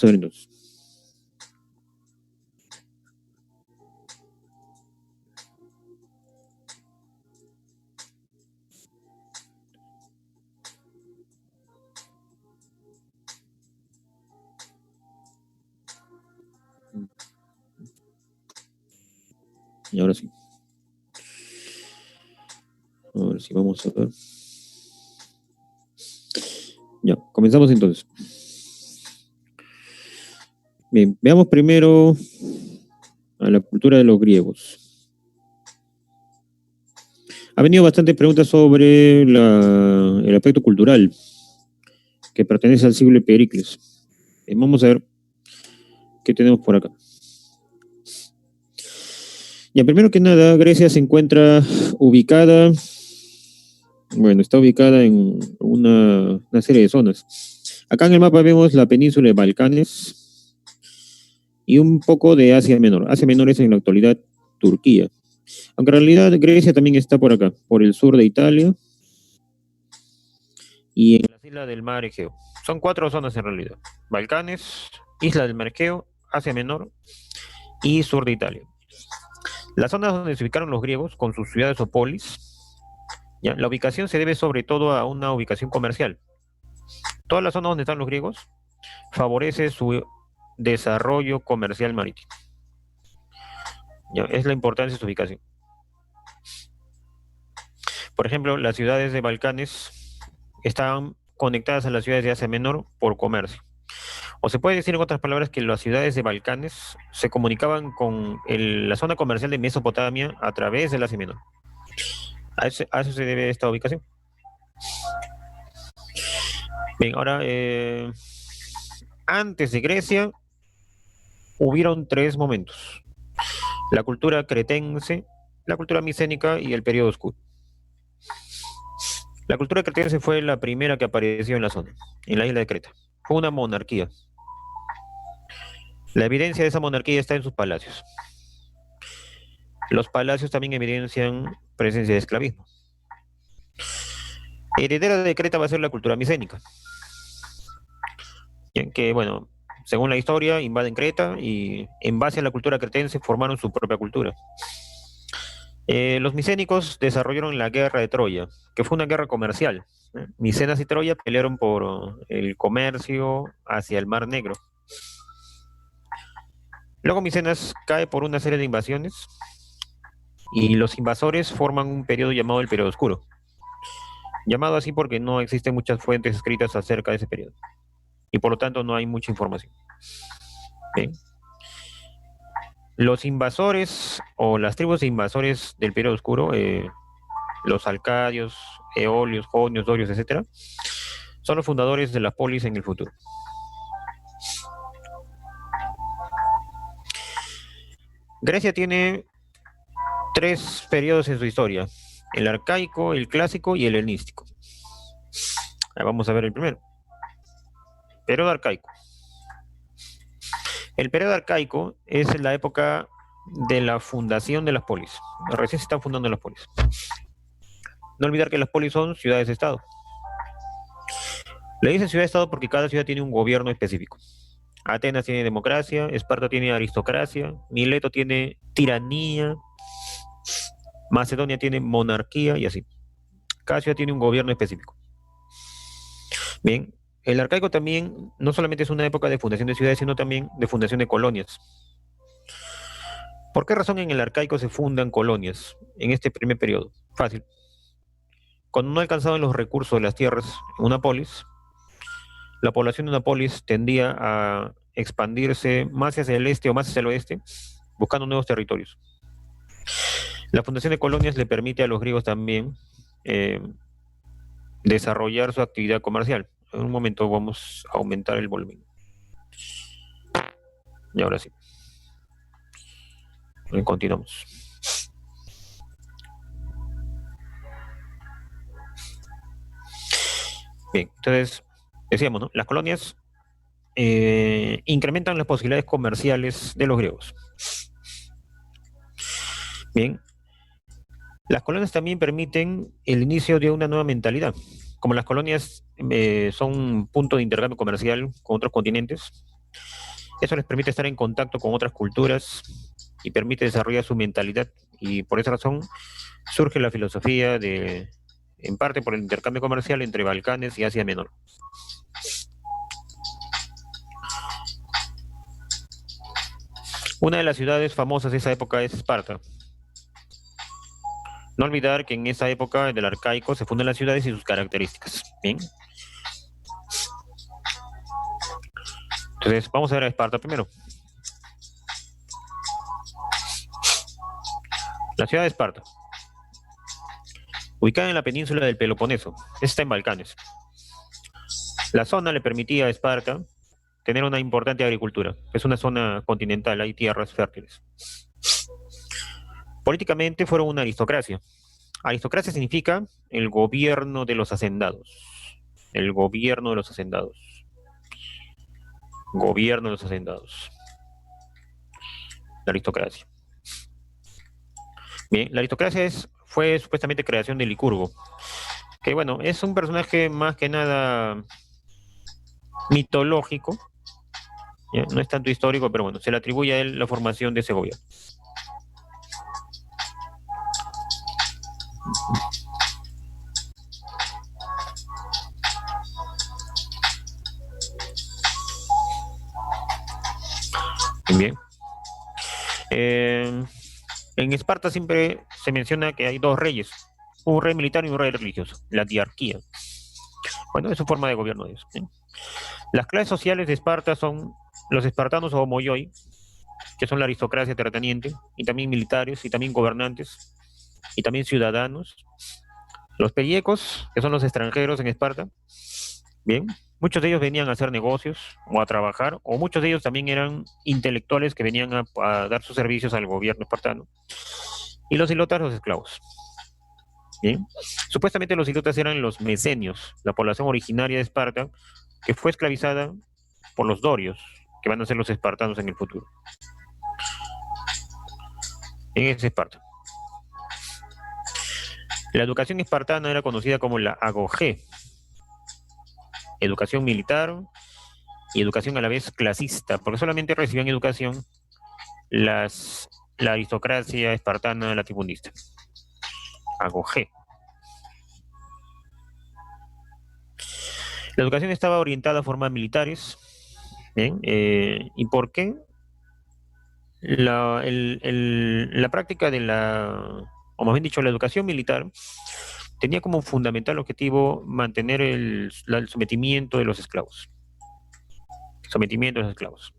a ver entonces. Y ahora sí. Ahora sí, vamos a ver. Ya, comenzamos entonces. Bien, veamos primero a la cultura de los griegos. Ha venido bastantes preguntas sobre el aspecto cultural que pertenece al siglo de Pericles. Vamos a ver qué tenemos por acá. Ya, primero que nada, Grecia se encuentra ubicada, bueno, está ubicada en una serie de zonas. Acá en el mapa vemos la península de Balcanes y un poco de Asia Menor. Asia Menor es en la actualidad Turquía. Aunque en realidad Grecia también está por acá, por el sur de Italia y en las islas del mar Egeo. Son 4 zonas en realidad. Balcanes, Isla del Mar Egeo, Asia Menor y sur de Italia. Las zonas donde se ubicaron los griegos con sus ciudades o polis, ¿ya? La ubicación se debe sobre todo a una ubicación comercial. Toda la zona donde están los griegos favorece su desarrollo comercial marítimo. ¿Ya? Es la importancia de su ubicación. Por ejemplo, las ciudades de Balcanes están conectadas a las ciudades de Asia Menor por comercio. O se puede decir en otras palabras que las ciudades de Balcanes se comunicaban con la zona comercial de Mesopotamia a través del Asia Menor. A eso se debe esta ubicación. Bien, ahora, antes de Grecia, hubieron 3 momentos: la cultura cretense, la cultura micénica y el periodo oscuro. La cultura cretense fue la primera que apareció en la zona, en la isla de Creta. Fue una monarquía. La evidencia de esa monarquía está en sus palacios. Los palacios también evidencian presencia de esclavismo. Heredera de Creta va a ser la cultura micénica, que, bueno, según la historia, invaden Creta y en base a la cultura cretense formaron su propia cultura. Los micénicos desarrollaron la guerra de Troya, que fue una guerra comercial. Micenas y Troya pelearon por el comercio hacia el Mar Negro. Luego Micenas cae por una serie de invasiones y los invasores forman un periodo llamado el periodo oscuro, llamado así porque no existen muchas fuentes escritas acerca de ese periodo y por lo tanto no hay mucha información. Bien. Los invasores o las tribus de invasores del periodo oscuro, los alcadios, eolios, jonios, dorios, etcétera, son los fundadores de la polis en el futuro. Grecia tiene 3 periodos en su historia: el arcaico, el clásico y el helenístico. Vamos a ver el primero. Periodo arcaico. El periodo arcaico es la época de la fundación de las polis. Recién se están fundando las polis. No olvidar que las polis son ciudades-estado. Le dicen ciudad-estado porque cada ciudad tiene un gobierno específico. Atenas tiene democracia, Esparta tiene aristocracia, Mileto tiene tiranía, Macedonia tiene monarquía y así. Cada ciudad tiene un gobierno específico. Bien, el arcaico también no solamente es una época de fundación de ciudades, sino también de fundación de colonias. ¿Por qué razón en el arcaico se fundan colonias en este primer periodo? Fácil. Cuando no alcanzaban los recursos de las tierras en una polis, la población de una polis tendía a expandirse más hacia el este o más hacia el oeste, buscando nuevos territorios. La fundación de colonias le permite a los griegos también desarrollar su actividad comercial. En un momento vamos a aumentar el volumen. Y ahora sí. Continuamos. Bien, entonces, decíamos, ¿no? Las colonias incrementan las posibilidades comerciales de los griegos. Bien, las colonias también permiten el inicio de una nueva mentalidad. Como las colonias son un punto de intercambio comercial con otros continentes, Eso les permite estar en contacto con otras culturas y permite desarrollar su mentalidad. Y por esa razón surge la filosofía en parte por el intercambio comercial entre Balcanes y Asia Menor. Una de las ciudades famosas de esa época es Esparta. No olvidar que en esa época del arcaico se fundan las ciudades y sus características. Bien, entonces vamos a ver a Esparta primero. La ciudad de Esparta, ubicada en la península del Peloponeso, está en Balcanes. La zona le permitía a Esparta tener una importante agricultura. Es una zona continental, hay tierras fértiles. Políticamente fueron una aristocracia. Aristocracia significa el gobierno de los hacendados. El gobierno de los hacendados. Gobierno de los hacendados. La aristocracia. Bien, la aristocracia fue supuestamente creación de Licurgo, que bueno, es un personaje más que nada mitológico, ¿ya? No es tanto histórico, pero bueno, se le atribuye a él la formación de ese gobierno. Bien. Eh, en Esparta siempre se menciona que hay dos reyes, un rey militar y un rey religioso, la diarquía. Bueno, es su forma de gobierno de ellos. ¿Sí? Las clases sociales de Esparta son los espartanos o homoioi, que son la aristocracia terrateniente, y también militares, y también gobernantes, y también ciudadanos. Los pellecos, que son los extranjeros en Esparta, bien, muchos de ellos venían a hacer negocios o a trabajar, o muchos de ellos también eran intelectuales que venían a dar sus servicios al gobierno espartano. Y los ilotas, los esclavos. Bien. Supuestamente los ilotas eran los mesenios, la población originaria de Esparta, que fue esclavizada por los dorios, que van a ser los espartanos en el futuro. En ese Esparta. La educación espartana era conocida como la agogé, educación militar y educación a la vez clasista, porque solamente recibían educación la aristocracia espartana latifundista. Agogé. La educación estaba orientada a formar militares. ¿Bien? ¿Y por qué? La práctica o más bien dicho, la educación militar tenía como fundamental objetivo mantener el sometimiento de los esclavos. Sometimiento de los esclavos.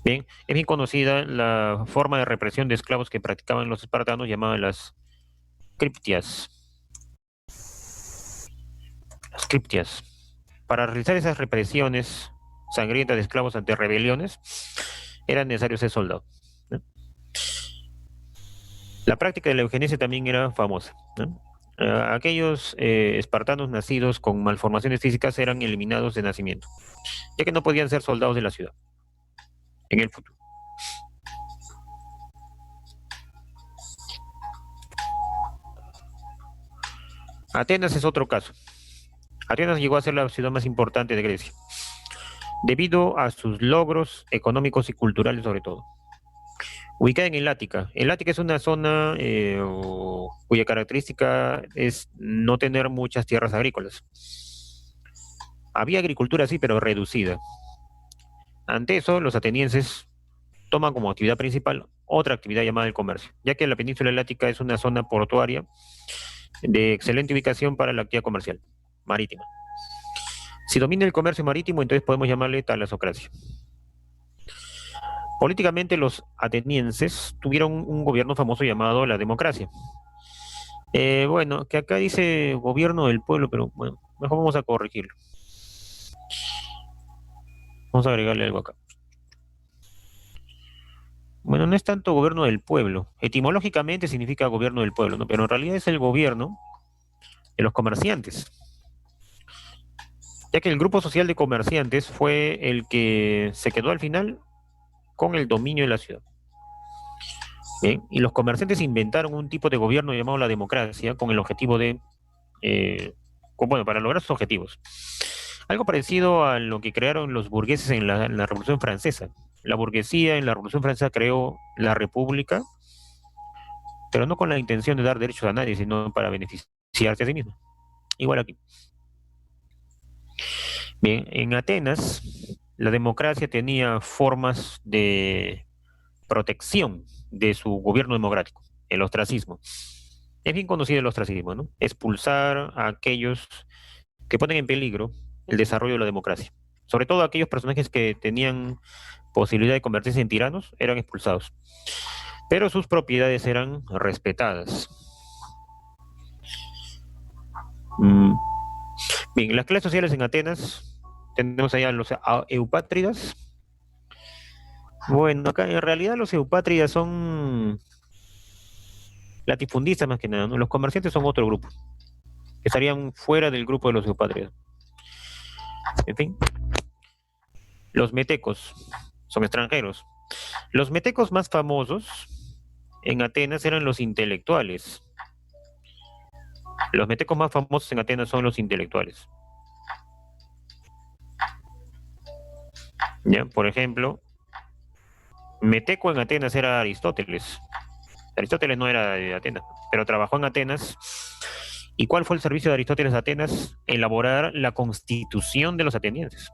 Bien, es bien conocida la forma de represión de esclavos que practicaban los espartanos llamada las criptias. Las criptias. Para realizar esas represiones sangrientas de esclavos ante rebeliones, era necesario ser soldado, ¿no? La práctica de la eugenesia también era famosa, ¿no? Aquellos espartanos nacidos con malformaciones físicas eran eliminados de nacimiento, ya que no podían ser soldados de la ciudad en el futuro. Atenas es otro caso. Atenas llegó a ser la ciudad más importante de Grecia, debido a sus logros económicos y culturales sobre todo. Ubicada en el Ática. El Ática es una zona cuya característica es no tener muchas tierras agrícolas. Había agricultura, sí, pero reducida. Ante eso, los atenienses toman como actividad principal otra actividad llamada el comercio, ya que la península Ática es una zona portuaria de excelente ubicación para la actividad comercial marítima. Si domina el comercio marítimo, entonces podemos llamarle talasocracia. Políticamente, los atenienses tuvieron un gobierno famoso llamado la democracia. Bueno, que acá dice gobierno del pueblo, pero bueno, mejor vamos a corregirlo. Vamos a agregarle algo acá. Bueno, no es tanto gobierno del pueblo. Etimológicamente significa gobierno del pueblo, ¿no? Pero en realidad es el gobierno de los comerciantes, ya que el grupo social de comerciantes fue el que se quedó al final con el dominio de la ciudad. Bien, y los comerciantes inventaron un tipo de gobierno llamado la democracia con el objetivo de, bueno, para lograr sus objetivos. Algo parecido a lo que crearon los burgueses en la Revolución Francesa. La burguesía en la Revolución Francesa creó la República, pero no con la intención de dar derechos a nadie, sino para beneficiarse a sí mismo. Igual aquí. Bien, en Atenas, la democracia tenía formas de protección de su gobierno democrático, el ostracismo. Es bien conocido el ostracismo, ¿no? Expulsar a aquellos que ponen en peligro el desarrollo de la democracia. Sobre todo aquellos personajes que tenían posibilidad de convertirse en tiranos eran expulsados, pero sus propiedades eran respetadas. Mm, Bien, las clases sociales en Atenas, tenemos allá los eupátridas. Bueno, acá en realidad los eupátridas son latifundistas más que nada, ¿no? Los comerciantes son otro grupo, que estarían fuera del grupo de los eupátridas. En fin, los metecos son extranjeros. Los metecos más famosos en Atenas eran los intelectuales. Los metecos más famosos en Atenas son los intelectuales. ¿Ya? Por ejemplo, meteco en Atenas era Aristóteles. Aristóteles no era de Atenas, pero trabajó en Atenas. ¿Y cuál fue el servicio de Aristóteles a Atenas? Elaborar la constitución de los atenienses.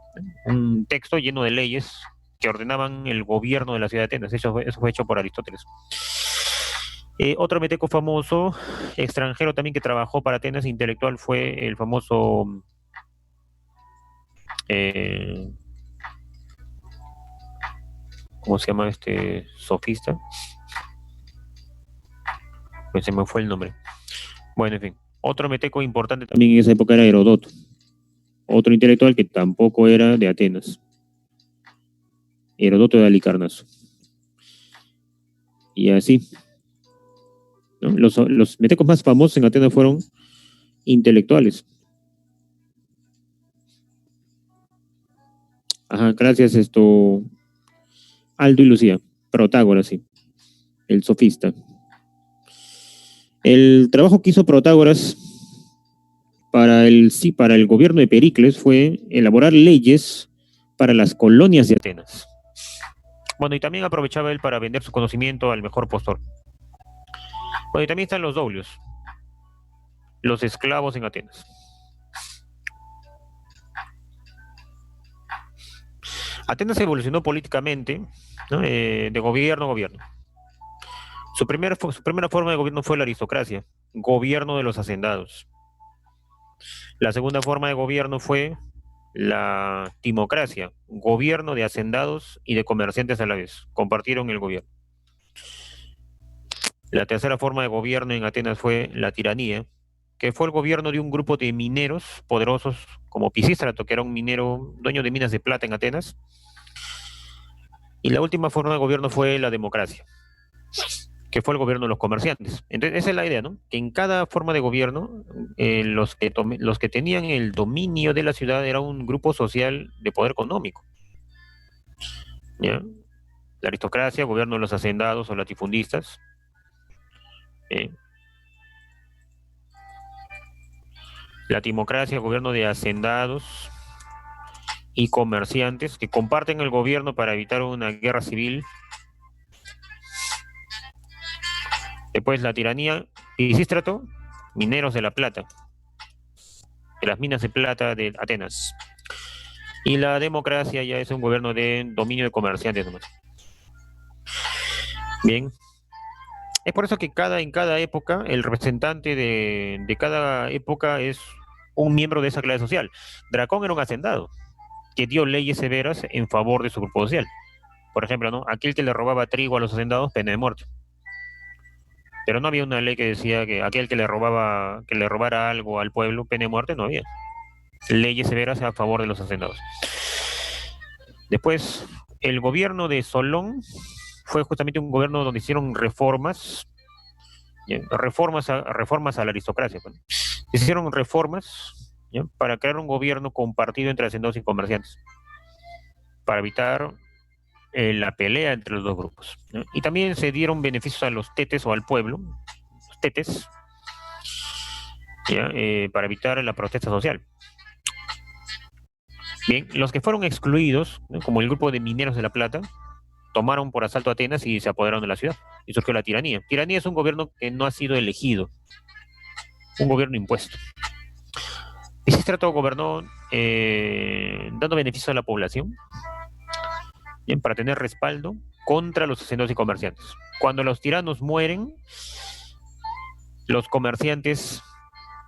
Un texto lleno de leyes que ordenaban el gobierno de la ciudad de Atenas. Eso fue hecho por Aristóteles. Otro meteco famoso, extranjero también que trabajó para Atenas, intelectual, fue el famoso eh, ¿cómo se llama este sofista? Pues se me fue el nombre. Bueno, en fin. Otro meteco importante también en esa época era Herodoto, otro intelectual que tampoco era de Atenas, Herodoto de Halicarnaso. Y así, ¿no? Los metecos más famosos en Atenas fueron intelectuales. Ajá, gracias Aldo y Lucía, Protágoras, sí, el sofista. El trabajo que hizo Protágoras para el gobierno de Pericles fue elaborar leyes para las colonias de Atenas. Bueno, y también aprovechaba él para vender su conocimiento al mejor postor. Bueno, y también están los doulios, los esclavos en Atenas. Atenas evolucionó políticamente, ¿no? De gobierno a gobierno. Su primera forma de gobierno fue la aristocracia, gobierno de los hacendados. La segunda forma de gobierno fue la timocracia, gobierno de hacendados y de comerciantes a la vez. Compartieron el gobierno. La tercera forma de gobierno en Atenas fue la tiranía, que fue el gobierno de un grupo de mineros poderosos como Pisístrato, que era un minero dueño de minas de plata en Atenas. Y la última forma de gobierno fue la democracia, que fue el gobierno de los comerciantes. Entonces, esa es la idea, ¿no? Que en cada forma de gobierno, los que tenían el dominio de la ciudad era un grupo social de poder económico, ¿ya? La aristocracia, gobierno de los hacendados o latifundistas. ¿Eh? La timocracia, gobierno de hacendados y comerciantes que comparten el gobierno para evitar una guerra civil. Después la tiranía, Pisístrato, mineros de la plata, de las minas de plata de Atenas. Y la democracia ya es un gobierno de dominio de comerciantes nomás. Bien. Es por eso que en cada época, el representante de cada época es un miembro de esa clase social. Dracón era un hacendado que dio leyes severas en favor de su grupo social. Por ejemplo, ¿no? Aquel que le robaba trigo a los hacendados, pena de muerte. Pero no había una ley que decía que aquel que le robara algo al pueblo, pena de muerte, no había. Leyes severas a favor de los hacendados. Después, el gobierno de Solón fue justamente un gobierno donde hicieron reformas, reformas a la aristocracia. Pues. Se hicieron reformas, ¿ya? Para crear un gobierno compartido entre hacendados y comerciantes, para evitar la pelea entre los dos grupos, ¿no? Y también se dieron beneficios a los tetes o al pueblo, los tetes, ¿ya? Para evitar la protesta social. Bien, los que fueron excluidos, ¿no? Como el grupo de mineros de La Plata, tomaron por asalto Atenas y se apoderaron de la ciudad. Y surgió la tiranía. Tiranía es un gobierno que no ha sido elegido, un gobierno impuesto. Pisístrato gobernó dando beneficio a la población, bien, para tener respaldo contra los hacendados y comerciantes. Cuando los tiranos mueren, los comerciantes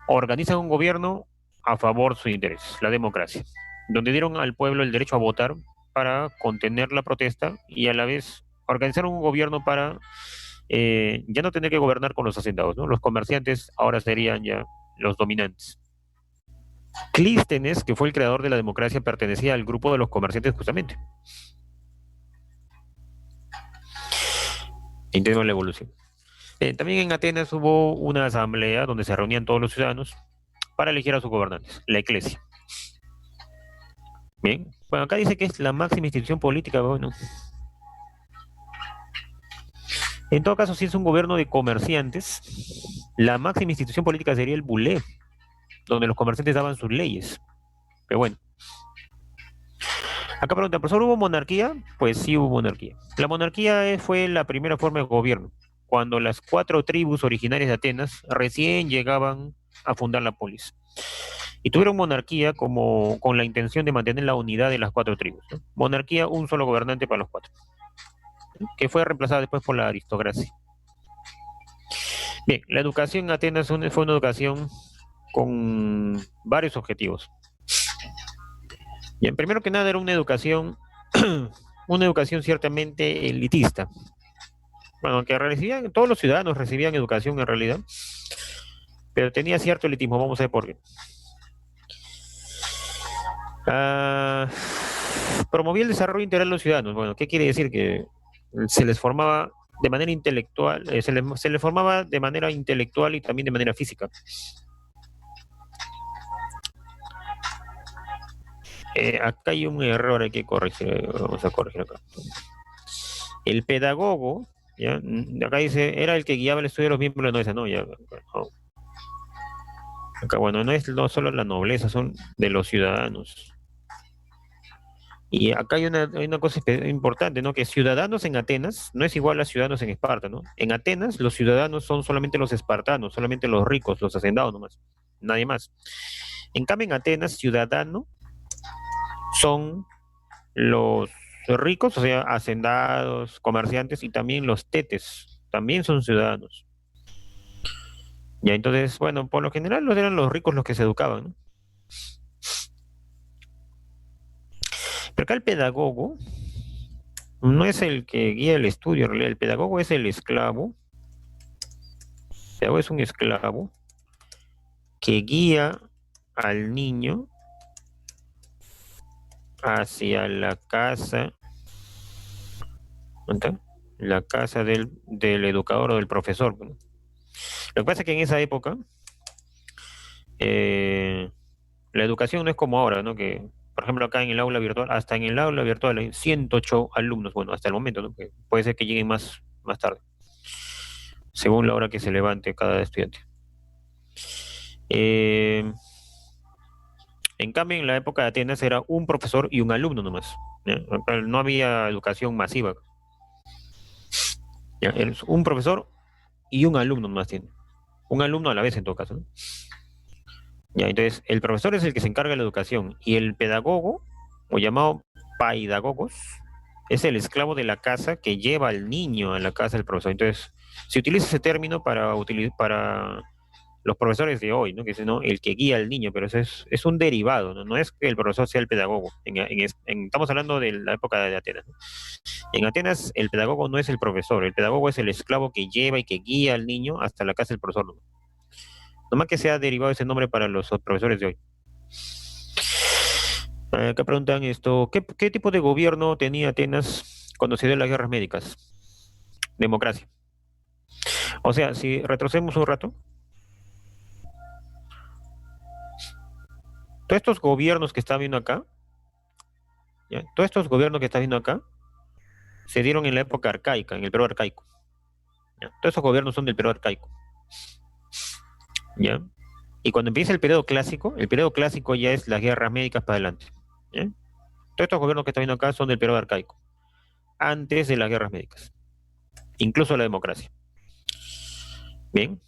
organizan un gobierno a favor de su interés, la democracia, donde dieron al pueblo el derecho a votar para contener la protesta y a la vez organizaron un gobierno para ya no tener que gobernar con los hacendados, ¿no? Los comerciantes ahora serían ya los dominantes. Clístenes, que fue el creador de la democracia, pertenecía al grupo de los comerciantes justamente. Entendemos la evolución. También en Atenas hubo una asamblea donde se reunían todos los ciudadanos para elegir a sus gobernantes, la iglesia. Bien, bueno, acá dice que es la máxima institución política, bueno. En todo caso, si es un gobierno de comerciantes, la máxima institución política sería el bulé, donde los comerciantes daban sus leyes. Pero bueno, acá preguntan, ¿profesor, hubo monarquía? Pues sí hubo monarquía. La monarquía fue la primera forma de gobierno, cuando las 4 tribus originarias de Atenas recién llegaban a fundar la polis. Y tuvieron monarquía como con la intención de mantener la unidad de las 4 tribus, ¿no? Monarquía, un solo gobernante para los 4, ¿no? Que fue reemplazada después por la aristocracia. Bien, la educación en Atenas fue una educación con varios objetivos. Bien, primero que nada era una educación, una educación ciertamente elitista. Bueno, que recibían, todos los ciudadanos recibían educación en realidad, pero tenía cierto elitismo, vamos a ver por qué. Ah, promovía el desarrollo integral de los ciudadanos. Bueno, ¿qué quiere decir? Que se les formaba de manera intelectual, se les formaba de manera intelectual y también de manera física. Acá hay un error, hay que corregir, vamos a corregir acá. El pedagogo, ¿ya? Acá dice, era el que guiaba el estudio de los miembros de la nobleza, no, ya, no. Acá, bueno, no solo la nobleza, son de los ciudadanos. Y acá hay una cosa importante, ¿no? Que ciudadanos en Atenas no es igual a ciudadanos en Esparta, ¿no? En Atenas los ciudadanos son solamente los espartanos, solamente los ricos, los hacendados nomás, nadie más. En cambio en Atenas, ciudadano son los ricos, o sea, hacendados, comerciantes y también los tetes, también son ciudadanos. Ya, entonces, bueno, por lo general eran los ricos los que se educaban, ¿no? Pero acá el pedagogo no es el que guía el estudio, en realidad el pedagogo es el esclavo. El pedagogo es un esclavo que guía al niño hacia la casa, ¿no? La casa del educador o del profesor, ¿no? Lo que pasa es que en esa época eh, la educación no es como ahora, ¿no? Que, por ejemplo, acá en el aula virtual, hasta en el aula virtual hay 108 alumnos, bueno, hasta el momento, ¿no? Que puede ser que lleguen más tarde, según la hora que se levante cada estudiante. Eh, en cambio, en la época de Atenas era un profesor y un alumno nomás, ¿ya? No había educación masiva, ¿ya? Es un profesor y un alumno nomás tiene. Un alumno a la vez en todo caso, ¿no? Ya, entonces, el profesor es el que se encarga de la educación y el pedagogo, o llamado paidagogos, es el esclavo de la casa que lleva al niño a la casa del profesor. Entonces, se utiliza ese término para los profesores de hoy, ¿no? Que es, ¿no? El que guía al niño, pero eso es un derivado, ¿no? No es que el profesor sea el pedagogo. Estamos hablando de la época de Atenas, ¿no? En Atenas, el pedagogo no es el profesor, el pedagogo es el esclavo que lleva y que guía al niño hasta la casa del profesor, ¿no? Nomás que sea derivado ese nombre para los profesores de hoy. Acá preguntan esto, ¿qué tipo de gobierno tenía Atenas cuando se dio las guerras médicas? Democracia. O sea, si retrocedemos un rato, todos estos gobiernos que está viendo acá, ¿ya? Todos estos gobiernos que está viendo acá, se dieron en la época arcaica, en el Perú arcaico, ¿ya? Todos esos gobiernos son del Perú arcaico, ¿ya? Y cuando empieza el periodo clásico ya es las guerras médicas para adelante, ¿ya? Todos estos gobiernos que está viendo acá son del Perú arcaico. antes de las guerras médicas, incluso la democracia. Bien,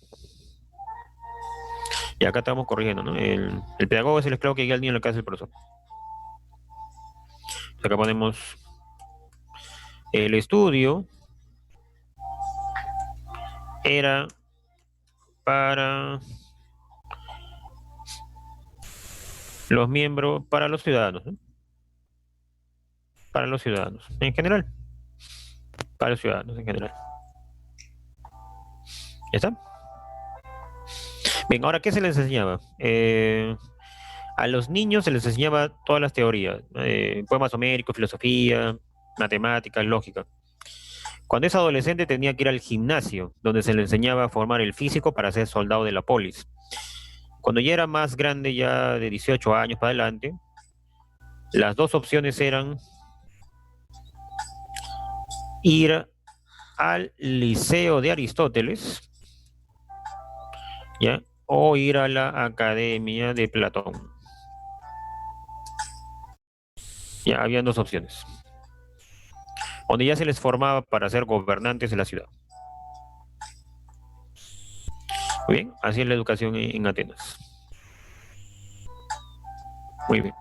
y acá estamos corrigiendo, ¿no? El pedagogo es el esclavo que guía al niño en la casa del profesor. Acá ponemos el estudio era para los miembros, para los ciudadanos, ¿no? Para los ciudadanos en general, para los ciudadanos en general. ¿Ya está? Bien, ahora, ¿qué se les enseñaba? A los niños se les enseñaba todas las teorías, poemas homéricos, filosofía, matemáticas, lógica. Cuando es adolescente tenía que ir al gimnasio, donde se le enseñaba a formar el físico para ser soldado de la polis. Cuando ya era más grande, ya de 18 años para adelante, las dos opciones eran ir al Liceo de Aristóteles, ¿ya? O ir a la Academia de Platón. Ya habían dos opciones, donde ya se les formaba para ser gobernantes de la ciudad. Muy bien, así es la educación en Atenas. Muy bien.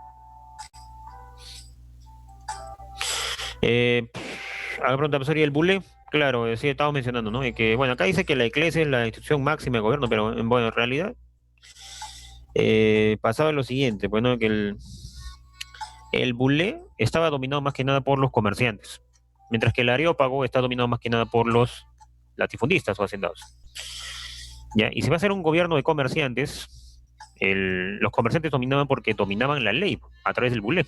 Eh, a la pregunta, profesor, ¿y el bulé? Claro, sí, estamos mencionando, ¿no? Que, bueno, acá dice que la iglesia es la institución máxima de gobierno, pero bueno, en realidad pasaba lo siguiente, pues, ¿no? Que el bulé estaba dominado más que nada por los comerciantes, mientras que el areópago está dominado más que nada por los latifundistas o hacendados. ¿Ya? Y si va a ser un gobierno de comerciantes, los comerciantes dominaban porque dominaban la ley a través del bulé.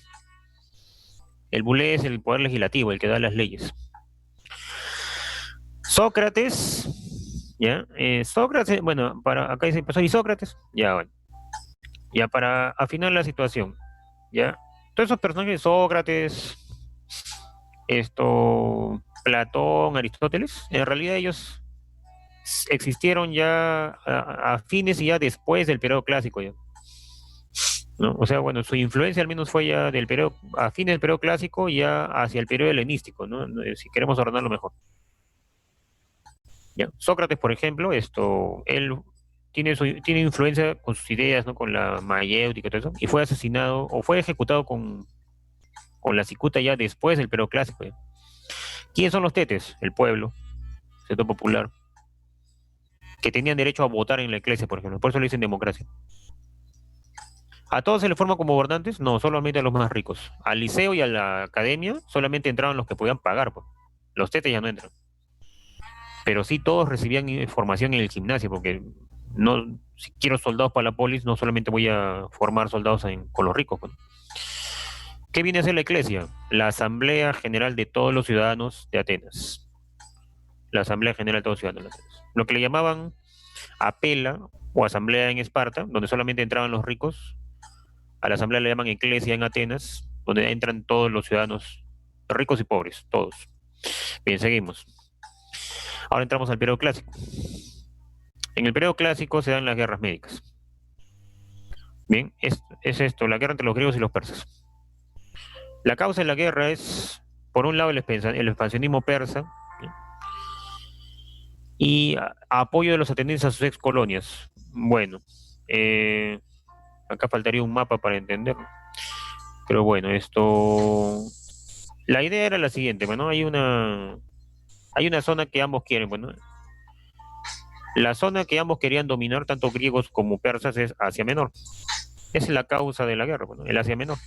El bulé es el poder legislativo, el que da las leyes. Sócrates, ¿ya? Sócrates, bueno, para acá dice, pues soy Sócrates, ya, bueno, ya para afinar la situación, ¿ya? Todos esos personajes, Sócrates, Platón, Aristóteles, en realidad ellos existieron ya a fines y ya después del periodo clásico, ya, ¿no? O sea, bueno, su influencia al menos fue ya del periodo, a fines del periodo clásico, ya hacia el periodo helenístico, ¿no? Si queremos ordenarlo mejor. ¿Ya? Sócrates, por ejemplo, él tiene influencia con sus ideas, ¿no? Con la mayéutica y todo eso, y fue asesinado o fue ejecutado con la cicuta ya después del periodo clásico, ¿ya? ¿Quiénes son los tetes? El pueblo, sector popular, que tenían derecho a votar en la iglesia, por ejemplo, por eso le dicen democracia. ¿A todos se les forma como gobernantes? No, solamente a los más ricos. Al liceo y a la academia solamente entraban los que podían pagar, pues. Los tetes ya no entran. Pero sí todos recibían formación en el gimnasio, porque no, si quiero soldados para la polis, no solamente voy a formar soldados con los ricos, pues. ¿Qué viene a ser la iglesia? La Asamblea General de todos los ciudadanos de Atenas. La Asamblea General de todos los ciudadanos de Atenas. Lo que le llamaban apela o asamblea en Esparta, donde solamente entraban los ricos. A la asamblea le llaman iglesia en Atenas, donde entran todos los ciudadanos, ricos y pobres, todos. Bien, seguimos. Ahora entramos al periodo clásico. En el periodo clásico se dan las guerras médicas. Bien, es esto, la guerra entre los griegos y los persas. La causa de la guerra es, por un lado, el expansionismo persa, ¿sí? Y apoyo de los atenienses a sus ex colonias. Bueno, acá faltaría un mapa para entenderlo. Pero bueno, la idea era la siguiente, bueno, hay una zona que ambos quieren, bueno, la zona que ambos querían dominar, tanto griegos como persas, es Asia Menor. Esa es la causa de la guerra, bueno, el Asia Menor.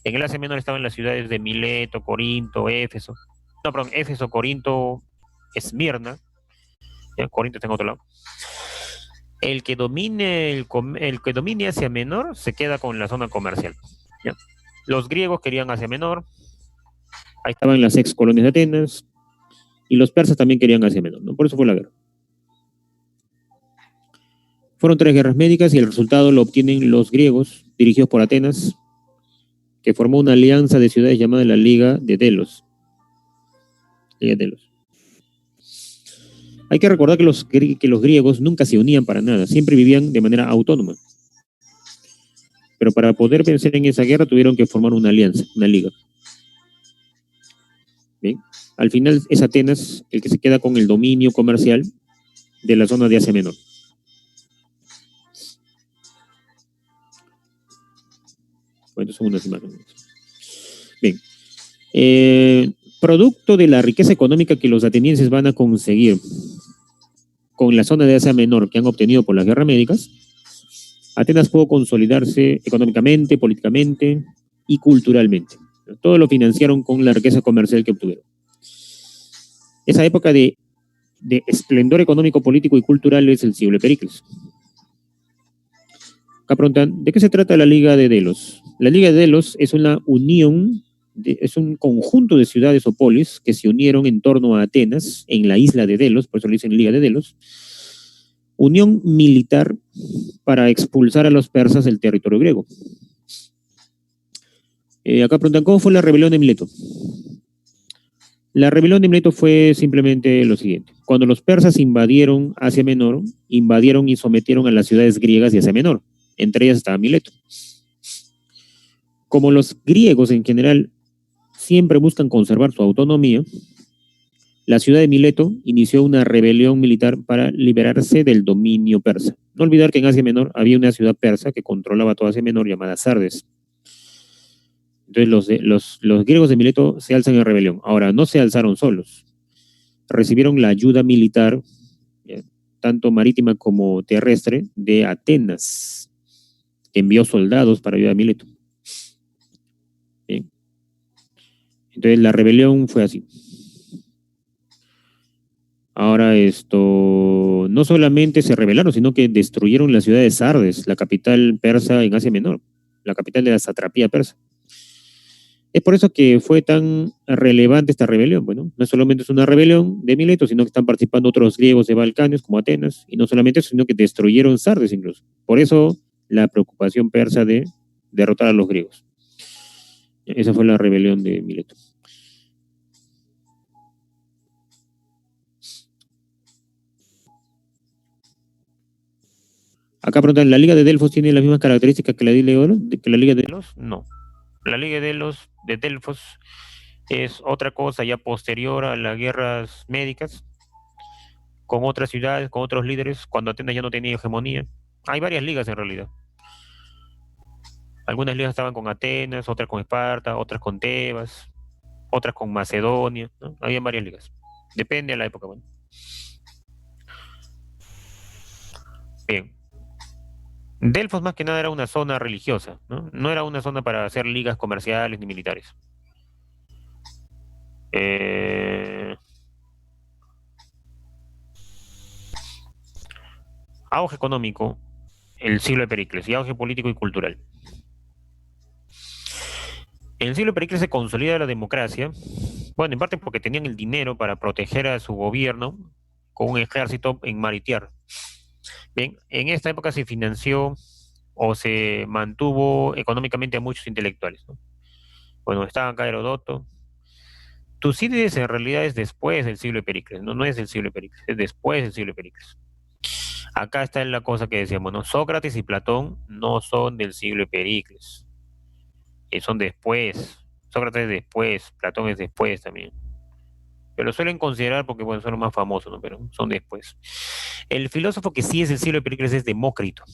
En el Asia Menor estaban las ciudades de Mileto, Corinto, Éfeso. No, perdón, Éfeso, Corinto, Esmirna. ¿Ya? Corinto está en otro lado. El que domine Asia Menor se queda con la zona comercial. ¿Ya? Los griegos querían Asia Menor. Ahí estaban las ex colonias de Atenas. Y los persas también querían Asia Menor, ¿no? Por eso fue la guerra. Fueron 3 guerras médicas y el resultado lo obtienen los griegos, dirigidos por Atenas, que formó una alianza de ciudades llamada la Liga de Delos. Liga de Delos. Hay que recordar que los griegos nunca se unían para nada, siempre vivían de manera autónoma. Pero para poder vencer en esa guerra tuvieron que formar una alianza, una liga. Bien. Al final es Atenas el que se queda con el dominio comercial de la zona de Asia Menor. Bueno, son unas imágenes. Bien. Producto de la riqueza económica que los atenienses van a conseguir con la zona de Asia Menor que han obtenido por las guerras médicas, Atenas pudo consolidarse económicamente, políticamente y culturalmente. Todo lo financiaron con la riqueza comercial que obtuvieron. Esa época de esplendor económico, político y cultural es el siglo de Pericles. Acá preguntan, ¿de qué se trata la Liga de Delos? La Liga de Delos es una unión, es un conjunto de ciudades o polis que se unieron en torno a Atenas, en la isla de Delos, por eso le dicen Liga de Delos, unión militar para expulsar a los persas del territorio griego. Acá preguntan, ¿cómo fue la rebelión de Mileto? La rebelión de Mileto fue simplemente lo siguiente. Cuando los persas invadieron Asia Menor, invadieron y sometieron a las ciudades griegas de Asia Menor. Entre ellas estaba Mileto. Como los griegos en general siempre buscan conservar su autonomía, la ciudad de Mileto inició una rebelión militar para liberarse del dominio persa. No olvidar que en Asia Menor había una ciudad persa que controlaba toda Asia Menor llamada Sardes. Entonces los griegos de Mileto se alzan en rebelión. Ahora, no se alzaron solos. Recibieron la ayuda militar, tanto marítima como terrestre, de Atenas, que envió soldados para ayudar a Mileto. Bien. Entonces la rebelión fue así. Ahora no solamente se rebelaron, sino que destruyeron la ciudad de Sardes, la capital persa en Asia Menor, la capital de la satrapía persa. Es por eso que fue tan relevante esta rebelión. Bueno, no solamente es una rebelión de Mileto, sino que están participando otros griegos de Balcanes, como Atenas, y no solamente eso, sino que destruyeron Sardes incluso. Por eso la preocupación persa de derrotar a los griegos. Esa fue la rebelión de Mileto. Acá preguntan, ¿la Liga de Delfos tiene las mismas características que la Liga de Oro? ¿Que la Liga de Delos? No. La Liga de Delfos es otra cosa ya posterior a las guerras médicas, con otras ciudades, con otros líderes, cuando Atenas ya no tenía hegemonía. Hay varias ligas en realidad. Algunas ligas estaban con Atenas, otras con Esparta, otras con Tebas, otras con Macedonia, ¿no? Había varias ligas. Depende de la época. Bueno. Bien. Delfos más que nada era una zona religiosa, ¿no? No era una zona para hacer ligas comerciales ni militares. Auge económico, el siglo de Pericles, y auge político y cultural. En el siglo de Pericles se consolida la democracia, bueno, en parte porque tenían el dinero para proteger a su gobierno con un ejército en mar y tierra. Bien, en esta época se financió o se mantuvo económicamente a muchos intelectuales, ¿no? Bueno, estaba acá Herodoto. Tucídides en realidad es después del siglo de Pericles, no, no es del siglo de Pericles, es después del siglo de Pericles. Acá está la cosa que decíamos, ¿no? Sócrates y Platón no son del siglo de Pericles, son después. Sócrates es después, Platón es después también. Pero lo suelen considerar porque, bueno, son los más famosos, ¿no? Pero son después. El filósofo que sí es del siglo de Pericles es Demócrito.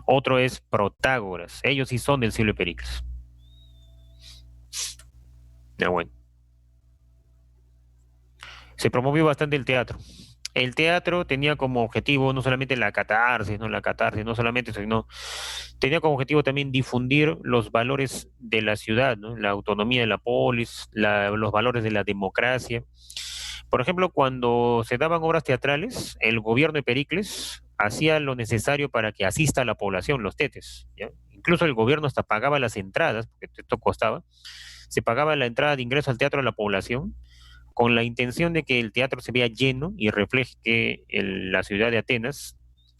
Otro es Protágoras. Ellos sí son del siglo de Pericles. Ya, bueno. Se promovió bastante el teatro. El teatro tenía como objetivo no solamente la catarsis, no solamente eso, sino tenía como objetivo también difundir los valores de la ciudad, ¿no? La autonomía de la polis, los valores de la democracia. Por ejemplo, cuando se daban obras teatrales, el gobierno de Pericles hacía lo necesario para que asista a la población, los tetes, ¿ya? Incluso el gobierno hasta pagaba las entradas, porque esto costaba, se pagaba la entrada de ingreso al teatro a la población con la intención de que el teatro se vea lleno y refleje que la ciudad de Atenas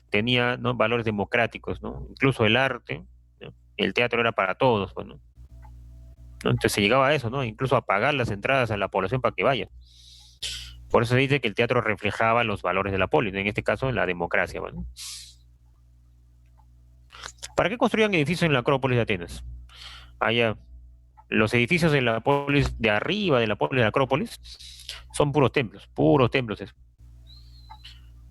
tenía, ¿no?, valores democráticos, ¿no? Incluso el arte, ¿no? El teatro era para todos, pues, ¿no? Entonces se llegaba a eso, ¿no? Incluso a pagar las entradas a la población para que vaya. Por eso se dice que el teatro reflejaba los valores de la polis, en este caso la democracia, ¿no? ¿Para qué construían edificios en la Acrópolis de Atenas? Allá, los edificios de la polis de arriba, de la polis de la Acrópolis, son puros templos eso.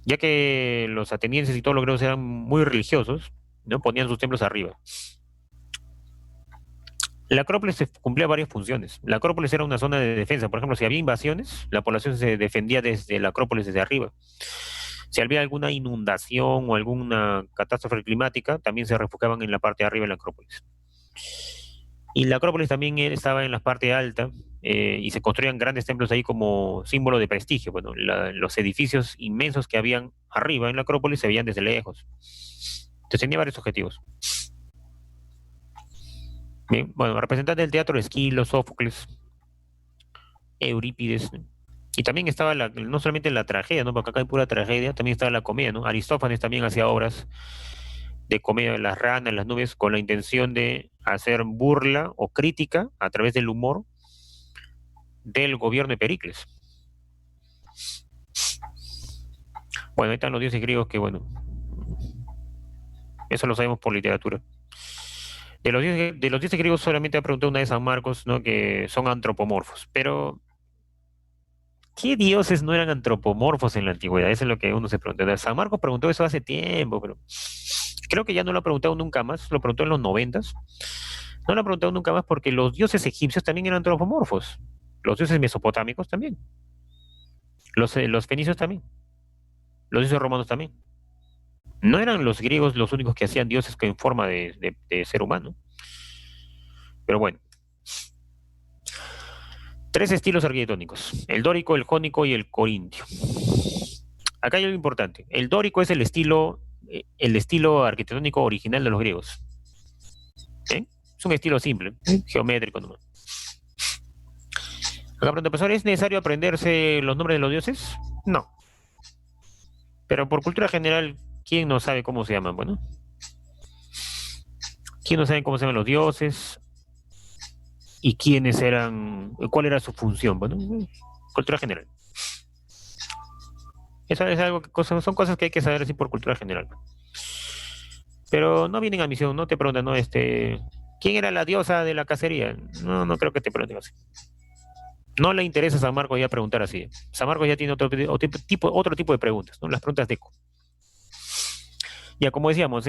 Ya que los atenienses y todos los griegos eran muy religiosos, ¿no? Ponían sus templos arriba. La Acrópolis cumplía varias funciones. La Acrópolis era una zona de defensa. Por ejemplo, si había invasiones, la población se defendía desde la Acrópolis, desde arriba. Si había alguna inundación o alguna catástrofe climática, también se refugiaban en la parte de arriba de la Acrópolis. Y la Acrópolis también estaba en la parte alta y se construían grandes templos ahí como símbolo de prestigio. Bueno, los edificios inmensos que habían arriba en la Acrópolis se veían desde lejos. Entonces tenía varios objetivos. Bien, bueno, representantes del teatro, Esquilo, Sófocles, Eurípides, ¿no? Y también estaba no solamente la tragedia, ¿no? Porque acá hay pura tragedia, también estaba la comedia, ¿no? Aristófanes también hacía obras de comedia de las ranas, las nubes, con la intención de hacer burla o crítica a través del humor del gobierno de Pericles. Bueno, ahí están los dioses griegos que, bueno, eso lo sabemos por literatura. De los dioses griegos solamente ha preguntado una vez San Marcos, ¿no? Que son antropomorfos. Pero, ¿qué dioses no eran antropomorfos en la antigüedad? Eso es lo que uno se pregunta. San Marcos preguntó eso hace tiempo, pero creo que ya no lo ha preguntado nunca más. Lo preguntó en los noventas. No lo ha preguntado nunca más porque los dioses egipcios también eran antropomorfos. Los dioses mesopotámicos también. Los fenicios también. Los dioses romanos también. No eran los griegos los únicos que hacían dioses en forma de ser humano. Pero bueno, tres estilos arquitectónicos: el dórico, el jónico y el corintio. Acá hay algo importante. El dórico es el estilo arquitectónico original de los griegos. ¿Eh? Es un estilo simple, geométrico nomás. Acá pregunta, profesor, ¿es necesario aprenderse los nombres de los dioses? No. Pero por cultura general, ¿quién no sabe cómo se llaman? Bueno, ¿quién no sabe cómo se llaman los dioses? ¿Y cuál era su función? Bueno, cultura general. Eso es algo son cosas que hay que saber así por cultura general. Pero no vienen a misión, no te preguntan, ¿no? ¿Quién era la diosa de la cacería? No, no creo que te pregunten así. No le interesa a San Marcos ya preguntar así. San Marcos ya tiene otro tipo de preguntas, ¿no? Las preguntas de eco. Ya como decíamos,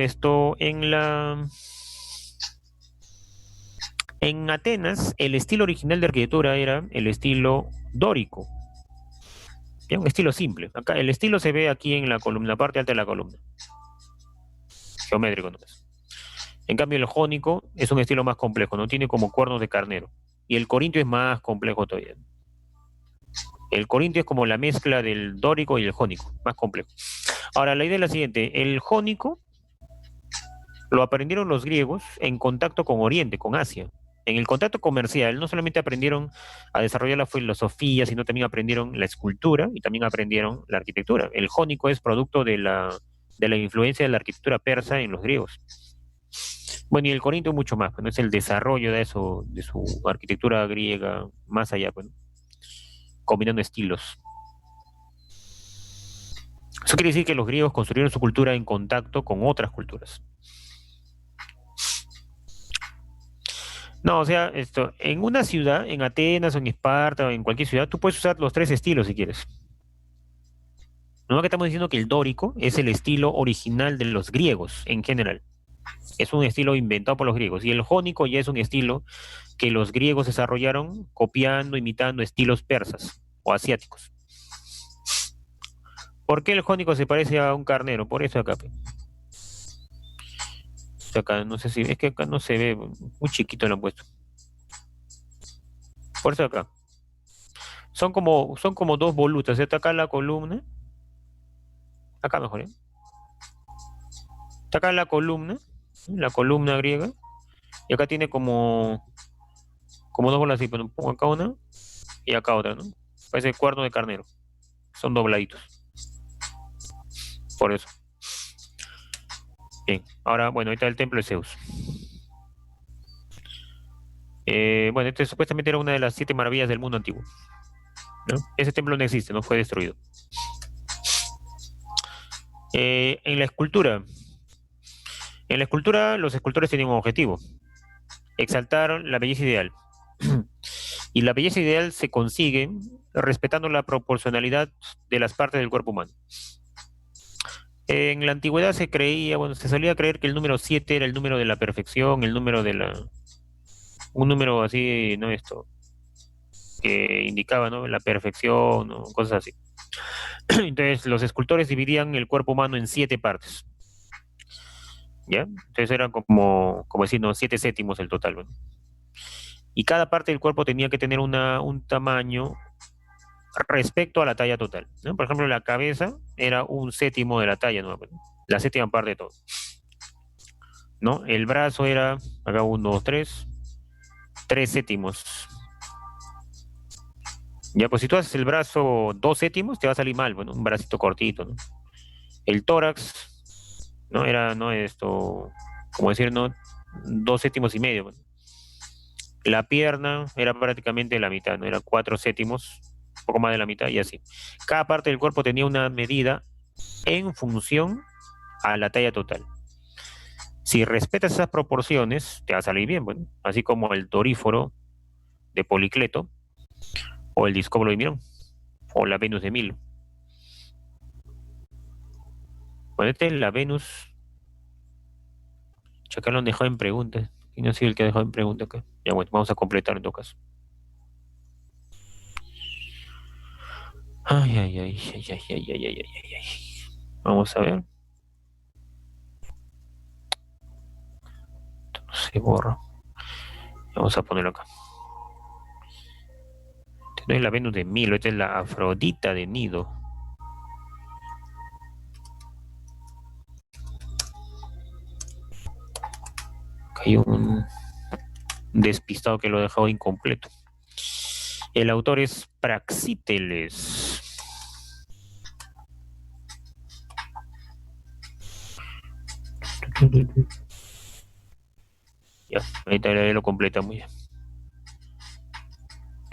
en Atenas, el estilo original de arquitectura era el estilo dórico. ¿Ya? Un estilo simple. Acá el estilo se ve aquí en la columna, la parte alta de la columna. Geométrico nomás. En cambio, el jónico es un estilo más complejo, no tiene como cuernos de carnero. Y el corintio es más complejo todavía. El corintio es como la mezcla del dórico y el jónico, más complejo. Ahora, la idea es la siguiente: el jónico lo aprendieron los griegos en contacto con Oriente, con Asia. En el contacto comercial no solamente aprendieron a desarrollar la filosofía, sino también aprendieron la escultura y también aprendieron la arquitectura. El jónico es producto de la influencia de la arquitectura persa en los griegos. Bueno, y el corintio mucho más, pues, ¿no? Es el desarrollo de eso, de su arquitectura griega, más allá, pues, ¿no? Combinando estilos. Eso quiere decir que los griegos construyeron su cultura en contacto con otras culturas. No, o sea, en una ciudad, en Atenas o en Esparta o en cualquier ciudad, tú puedes usar los tres estilos si quieres. No que estamos diciendo que el dórico es el estilo original de los griegos en general. Es un estilo inventado por los griegos. Y el jónico ya es un estilo que los griegos desarrollaron copiando, imitando estilos persas o asiáticos. ¿Por qué el jónico se parece a un carnero? Por eso acá, pe. Acá no sé si es que acá no se ve, muy chiquito lo han puesto. Por eso acá. Son como dos volutas. Está acá la columna. Acá mejor, ¿eh? Está acá la columna griega. Y acá tiene como dos bolas así. Pero pongo acá una y acá otra, ¿no? Parece cuerno de carnero. Son dobladitos. Por eso. Bien. Ahora, bueno, ahí está el templo de Zeus. Bueno, este supuestamente era una de las 7 maravillas del mundo antiguo, ¿no? Ese templo no existe, no fue destruido. En la escultura. En la escultura, los escultores tenían un objetivo: exaltar la belleza ideal. Y la belleza ideal se consigue respetando la proporcionalidad de las partes del cuerpo humano. En la antigüedad se creía, bueno, se solía creer que el número 7 era el número de la perfección, el número de la, un número así, ¿no? Esto, que indicaba, ¿no? La perfección, ¿no? Cosas así. Entonces, los escultores dividían el cuerpo humano en 7 partes, ¿ya? Entonces eran como decir, ¿no? 7 séptimos el total, ¿no? Y cada parte del cuerpo tenía que tener un tamaño respecto a la talla total, ¿no? Por ejemplo, la cabeza era un séptimo de la talla, ¿no? La séptima parte de todo, ¿no? El brazo era, acá 1, 2, 3, 3 séptimos. Ya, pues si tú haces el brazo 2 séptimos, te va a salir mal, bueno, un bracito cortito, ¿no? El tórax, ¿no? Era, ¿no? Esto, como decir, ¿no? 2 séptimos y medio, bueno. La pierna era prácticamente la mitad, ¿no? Era 4 séptimos, un poco más de la mitad y así. Cada parte del cuerpo tenía una medida en función a la talla total. Si respetas esas proporciones, te va a salir bien, bueno, así como el Doríforo de Policleto, o el Discóbolo de Mirón, o la Venus de Milo. Ponete la Venus, acá lo han dejado en preguntas. Y no ha sido el que ha dejado en pregunta acá. Ya bueno, vamos a completar en todo caso. Ay, ay, ay, ay, ay, ay, ay, ay, ay, ay. Vamos a ver. Se borra. Vamos a ponerlo acá. Esta no es la Venus de Milo, esta es la Afrodita de Nido. Acá hay un despistado que lo ha dejado incompleto. El autor es Praxíteles. Ya, ahorita lo completa muy bien.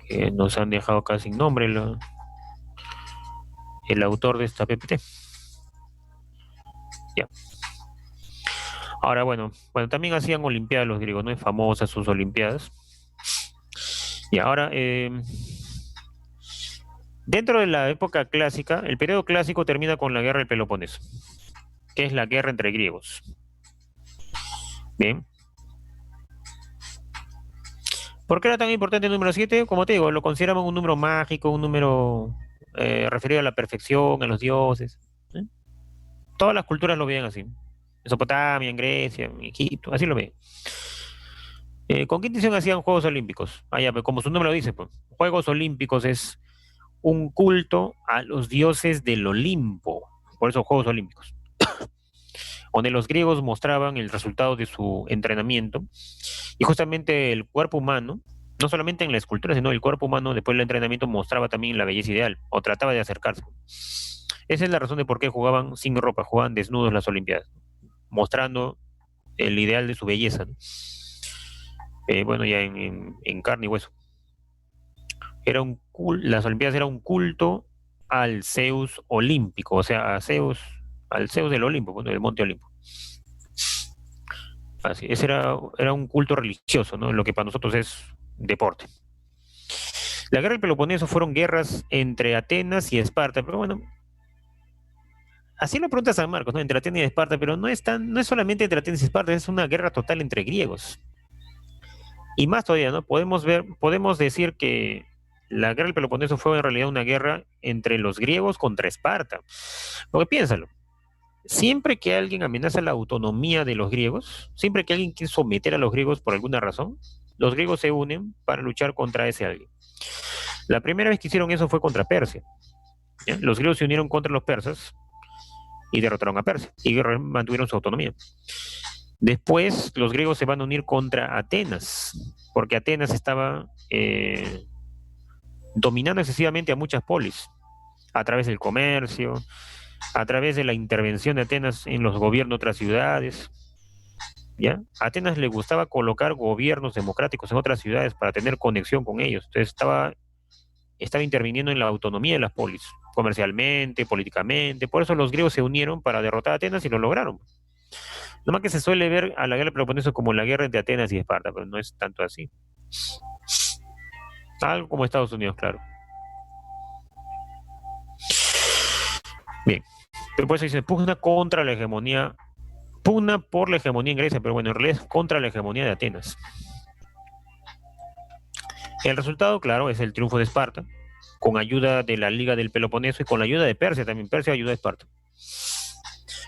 Que nos han dejado acá sin nombre el autor de esta PPT. Ya. Ahora, bueno, también hacían olimpiadas los griegos, ¿no? Es famosas sus olimpiadas. Y ahora, dentro de la época clásica, el periodo clásico termina con la guerra del Peloponeso, que es la guerra entre griegos. Bien. ¿Por qué era tan importante el número 7? Como te digo, lo consideraban un número mágico, un número referido a la perfección, a los dioses. ¿Eh? Todas las culturas lo veían así. Mesopotamia, en Grecia, en Egipto, así lo veían. ¿Con qué intención hacían Juegos Olímpicos? Ah, ya, pues, como su nombre lo dice, pues, Juegos Olímpicos es un culto a los dioses del Olimpo, por eso Juegos Olímpicos, donde los griegos mostraban el resultado de su entrenamiento y justamente el cuerpo humano, no solamente en la escultura, sino el cuerpo humano después del entrenamiento mostraba también la belleza ideal o trataba de acercarse. Esa es la razón de por qué jugaban sin ropa, jugaban desnudos las Olimpiadas, mostrando el ideal de su belleza, ¿no? Bueno, ya en carne y hueso. Las Olimpiadas era un culto al Zeus olímpico, o sea, al Zeus del Olimpo, bueno, del Monte Olimpo. Así, ese era un culto religioso, ¿no? Lo que para nosotros es deporte. La guerra del Peloponeso fueron guerras entre Atenas y Esparta, pero bueno, así lo pregunta San Marcos, ¿no? Entre Atenas y Esparta, pero no es solamente entre Atenas y Esparta, es una guerra total entre griegos. Y más todavía, ¿no? Podemos decir que la guerra del Peloponeso fue en realidad una guerra entre los griegos contra Esparta. Porque piénsalo, siempre que alguien amenaza la autonomía de los griegos, siempre que alguien quiere someter a los griegos por alguna razón, los griegos se unen para luchar contra ese alguien. La primera vez que hicieron eso fue contra Persia. ¿Ya? Los griegos se unieron contra los persas y derrotaron a Persia y mantuvieron su autonomía. Después los griegos se van a unir contra Atenas, porque Atenas estaba dominando excesivamente a muchas polis, a través del comercio, a través de la intervención de Atenas en los gobiernos de otras ciudades. ¿Ya? A Atenas le gustaba colocar gobiernos democráticos en otras ciudades para tener conexión con ellos. Entonces estaba interviniendo en la autonomía de las polis, comercialmente, políticamente. Por eso los griegos se unieron para derrotar a Atenas y lo lograron. No más que se suele ver a la guerra del Peloponeso como la guerra entre Atenas y Esparta, pero no es tanto así. Algo como Estados Unidos, claro. Bien. Después se dice, pugna contra la hegemonía, pugna por la hegemonía en Grecia, pero bueno, en realidad es contra la hegemonía de Atenas. El resultado, claro, es el triunfo de Esparta, con ayuda de la Liga del Peloponeso y con la ayuda de Persia también. Persia ayuda a Esparta.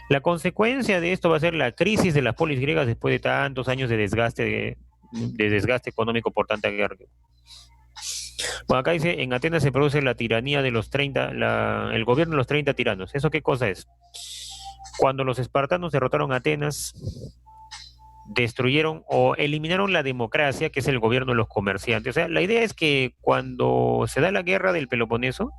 La consecuencia de esto va a ser la crisis de las polis griegas después de tantos años de desgaste económico por tanta guerra. Bueno, acá dice, en Atenas se produce la tiranía de los 30, el gobierno de los 30 tiranos. ¿Eso qué cosa es? Cuando los espartanos derrotaron a Atenas, destruyeron o eliminaron la democracia, que es el gobierno de los comerciantes. O sea, la idea es que cuando se da la guerra del Peloponeso,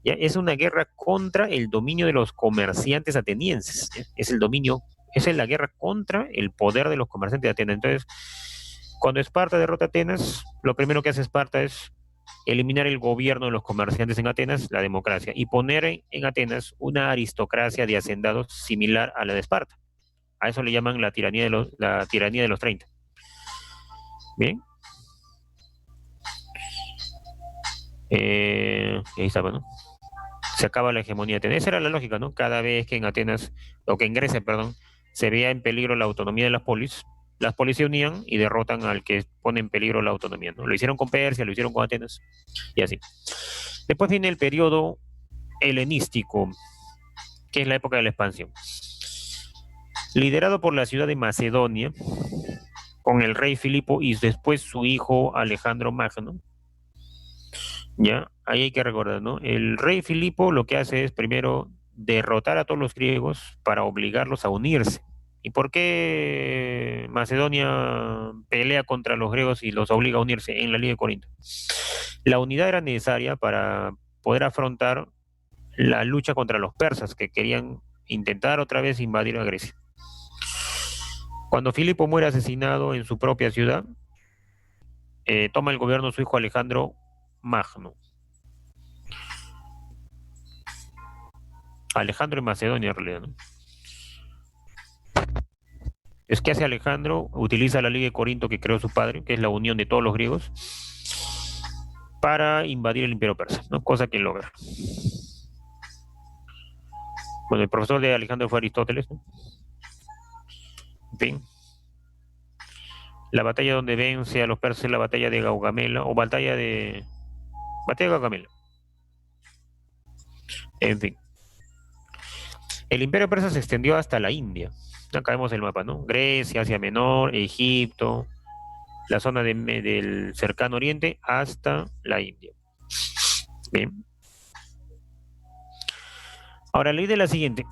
ya es una guerra contra el dominio de los comerciantes atenienses. ¿Ya? Es el dominio, esa es la guerra contra el poder de los comerciantes de Atenas. Entonces, cuando Esparta derrota a Atenas, lo primero que hace Esparta es eliminar el gobierno de los comerciantes en Atenas, la democracia, y poner en Atenas una aristocracia de hacendados similar a la de Esparta. A eso le llaman la tiranía de los 30. Bien. Ahí estaba, ¿no? Se acaba la hegemonía de Atenas. Esa era la lógica, ¿no? Cada vez que en Atenas, o que en Grecia, perdón, se veía en peligro la autonomía de las polis se unían y derrotan al que pone en peligro la autonomía, ¿no? Lo hicieron con Persia, lo hicieron con Atenas, y así. Después viene el periodo helenístico, que es la época de la expansión. Liderado por la ciudad de Macedonia, con el rey Filipo y después su hijo Alejandro Magno, ¿ya? Ahí hay que recordar, ¿no? El rey Filipo lo que hace es primero derrotar a todos los griegos para obligarlos a unirse. ¿Y por qué Macedonia pelea contra los griegos y los obliga a unirse en la Liga de Corinto? La unidad era necesaria para poder afrontar la lucha contra los persas que querían intentar otra vez invadir a Grecia. Cuando Filipo muere asesinado en su propia ciudad, toma el gobierno su hijo Alejandro Magno. Alejandro en Macedonia en realidad, ¿no? Es que hace Alejandro, utiliza la Liga de Corinto que creó su padre, que es la unión de todos los griegos, para invadir el imperio persa, ¿no? Cosa que logra. Bueno, el profesor de Alejandro fue Aristóteles, ¿no? En fin, la batalla donde vence a los persas es la batalla de Gaugamela, o batalla de Gaugamela. En fin, el imperio persa se extendió hasta la India. Acá vemos el mapa, ¿no? Grecia, Asia Menor, Egipto, la zona del cercano oriente hasta la India. Bien. Ahora, ley de la siguiente.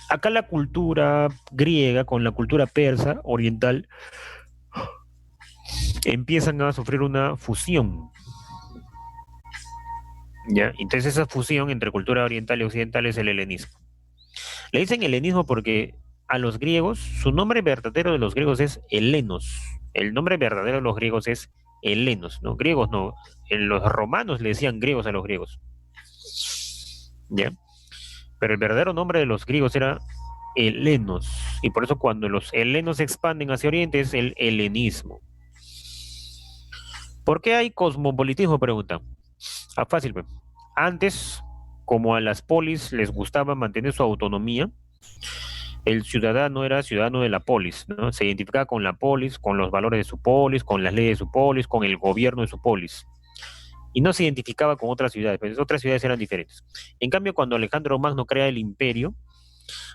Acá la cultura griega con la cultura persa oriental empiezan a sufrir una fusión. ¿Ya? Entonces esa fusión entre cultura oriental y occidental es el helenismo. Le dicen helenismo porque a los griegos, su nombre verdadero de los griegos es helenos. El nombre verdadero de los griegos es helenos, ¿no? Griegos no. En los romanos le decían griegos a los griegos. ¿Ya? Pero el verdadero nombre de los griegos era helenos. Y por eso cuando los helenos se expanden hacia Oriente es el helenismo. ¿Por qué hay cosmopolitismo? Pregunta. Ah, fácil, pues. Antes, como a las polis les gustaba mantener su autonomía, el ciudadano era ciudadano de la polis, ¿no? Se identificaba con la polis, con los valores de su polis, con las leyes de su polis, con el gobierno de su polis. Y no se identificaba con otras ciudades, pero otras ciudades eran diferentes. En cambio, cuando Alejandro Magno crea el imperio,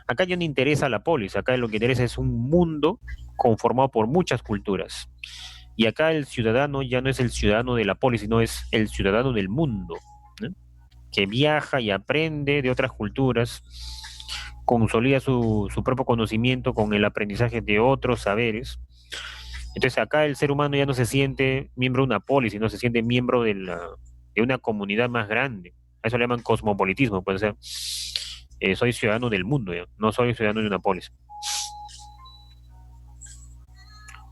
acá ya no interesa la polis, acá lo que interesa es un mundo conformado por muchas culturas. Y acá el ciudadano ya no es el ciudadano de la polis, sino es el ciudadano del mundo, ¿no? Que viaja y aprende de otras culturas, consolida su propio conocimiento con el aprendizaje de otros saberes. Entonces acá el ser humano ya no se siente miembro de una polis, sino se siente miembro de una comunidad más grande. A eso le llaman cosmopolitismo, puede ser. Soy ciudadano del mundo, ya, no soy ciudadano de una polis,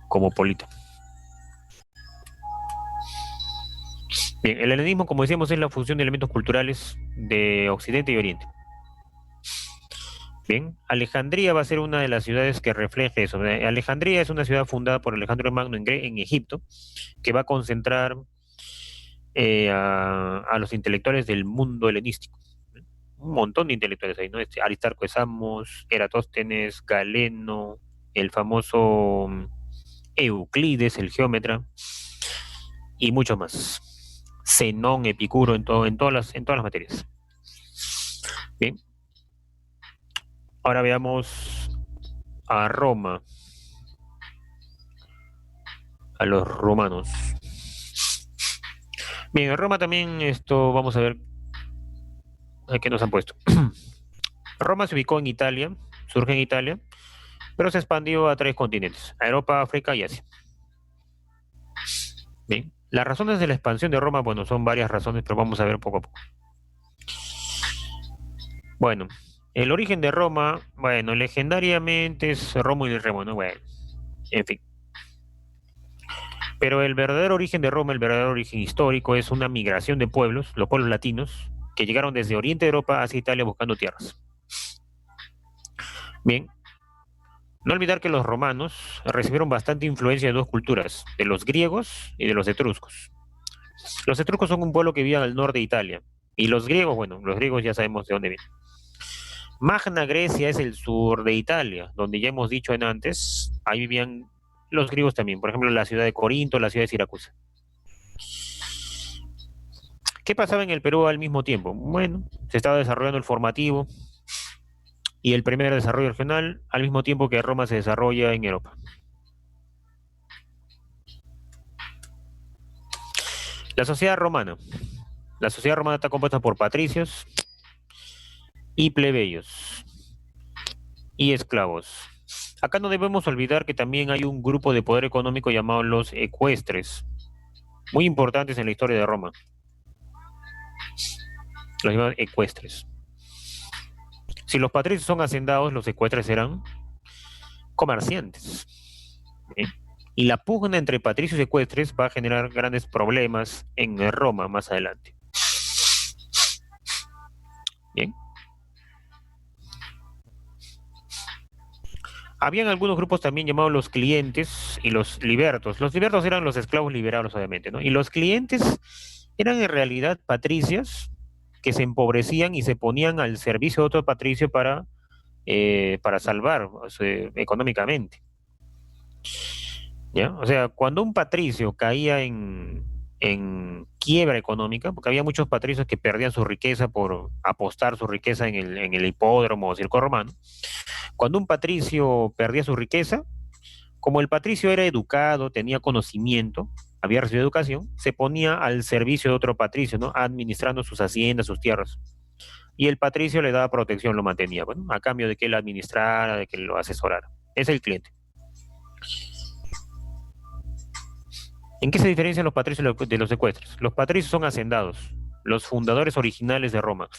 como polito. Bien, el helenismo, como decíamos, es la fusión de elementos culturales de Occidente y Oriente. Bien, Alejandría va a ser una de las ciudades que refleje eso. Alejandría es una ciudad fundada por Alejandro el Magno en Egipto, que va a concentrar a los intelectuales del mundo helenístico. Un montón de intelectuales ahí, ¿no? Aristarco de Samos, Eratóstenes, Galeno, el famoso Euclides, el geómetra, y muchos más. Zenón, Epicuro, en todas las materias. Bien, ahora veamos a Roma, a los romanos. Bien, en Roma también esto, vamos a ver a qué nos han puesto. Roma se ubicó en Italia, surge en Italia, pero se expandió a tres continentes, a Europa, África y Asia. Bien, las razones de la expansión de Roma, bueno, son varias razones, pero vamos a ver poco a poco. Bueno, el origen de Roma, bueno, legendariamente es Rómulo y Remo, ¿no? Bueno, en fin. Pero el verdadero origen de Roma, el verdadero origen histórico, es una migración de pueblos, los pueblos latinos, que llegaron desde Oriente de Europa hacia Italia buscando tierras. Bien, no olvidar que los romanos recibieron bastante influencia de dos culturas, de los griegos y de los etruscos. Los etruscos son un pueblo que vivía al norte de Italia, y los griegos, bueno, los griegos ya sabemos de dónde vienen. Magna Grecia es el sur de Italia, donde ya hemos dicho en antes, ahí vivían los griegos también, por ejemplo, la ciudad de Corinto, la ciudad de Siracusa. ¿Qué pasaba en el Perú al mismo tiempo? Bueno, se estaba desarrollando el formativo y el primer desarrollo regional al mismo tiempo que Roma se desarrolla en Europa. La sociedad romana. La sociedad romana está compuesta por patricios y plebeyos y esclavos. Acá no debemos olvidar que también hay un grupo de poder económico llamado los ecuestres, muy importantes en la historia de Roma, los llaman ecuestres. Si los patricios son hacendados, los ecuestres serán comerciantes. ¿Eh? Y la pugna entre patricios y ecuestres va a generar grandes problemas en Roma más adelante. Bien. Habían algunos grupos también llamados los clientes y los libertos. Los libertos eran los esclavos liberados, obviamente, ¿no? Y los clientes eran en realidad patricios que se empobrecían y se ponían al servicio de otro patricio para salvar, o sea, económicamente. ¿Ya? O sea, cuando un patricio caía en quiebra económica, porque había muchos patricios que perdían su riqueza por apostar su riqueza en el hipódromo o circo romano, cuando un patricio perdía su riqueza, como el patricio era educado, tenía conocimiento, había recibido educación, se ponía al servicio de otro patricio, ¿no? Administrando sus haciendas, sus tierras. Y el patricio le daba protección, lo mantenía, bueno, a cambio de que él administrara, de que lo asesorara. Es el cliente. ¿En qué se diferencian los patricios de los secuestres? Los patricios son hacendados, los fundadores originales de Roma.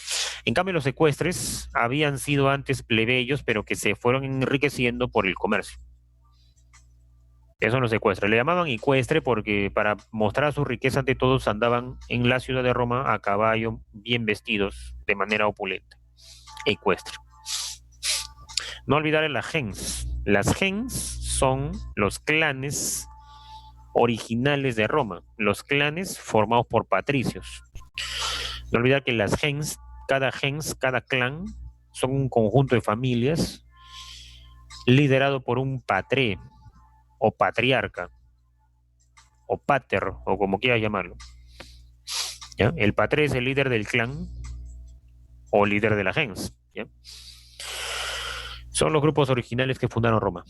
En cambio, los secuestres habían sido antes plebeyos, pero que se fueron enriqueciendo por el comercio. Esos son los secuestres. Le llamaban ecuestre porque para mostrar su riqueza ante todos andaban en la ciudad de Roma a caballo, bien vestidos, de manera opulenta. Ecuestre. No olvidar las gens. Las gens son los clanes originales de Roma, los clanes formados por patricios. No olvidar que las gens, cada clan, son un conjunto de familias liderado por un patré o patriarca o pater o como quieras llamarlo. ¿Ya? El patré es el líder del clan o líder de la gens. ¿Ya? Son los grupos originales que fundaron Roma,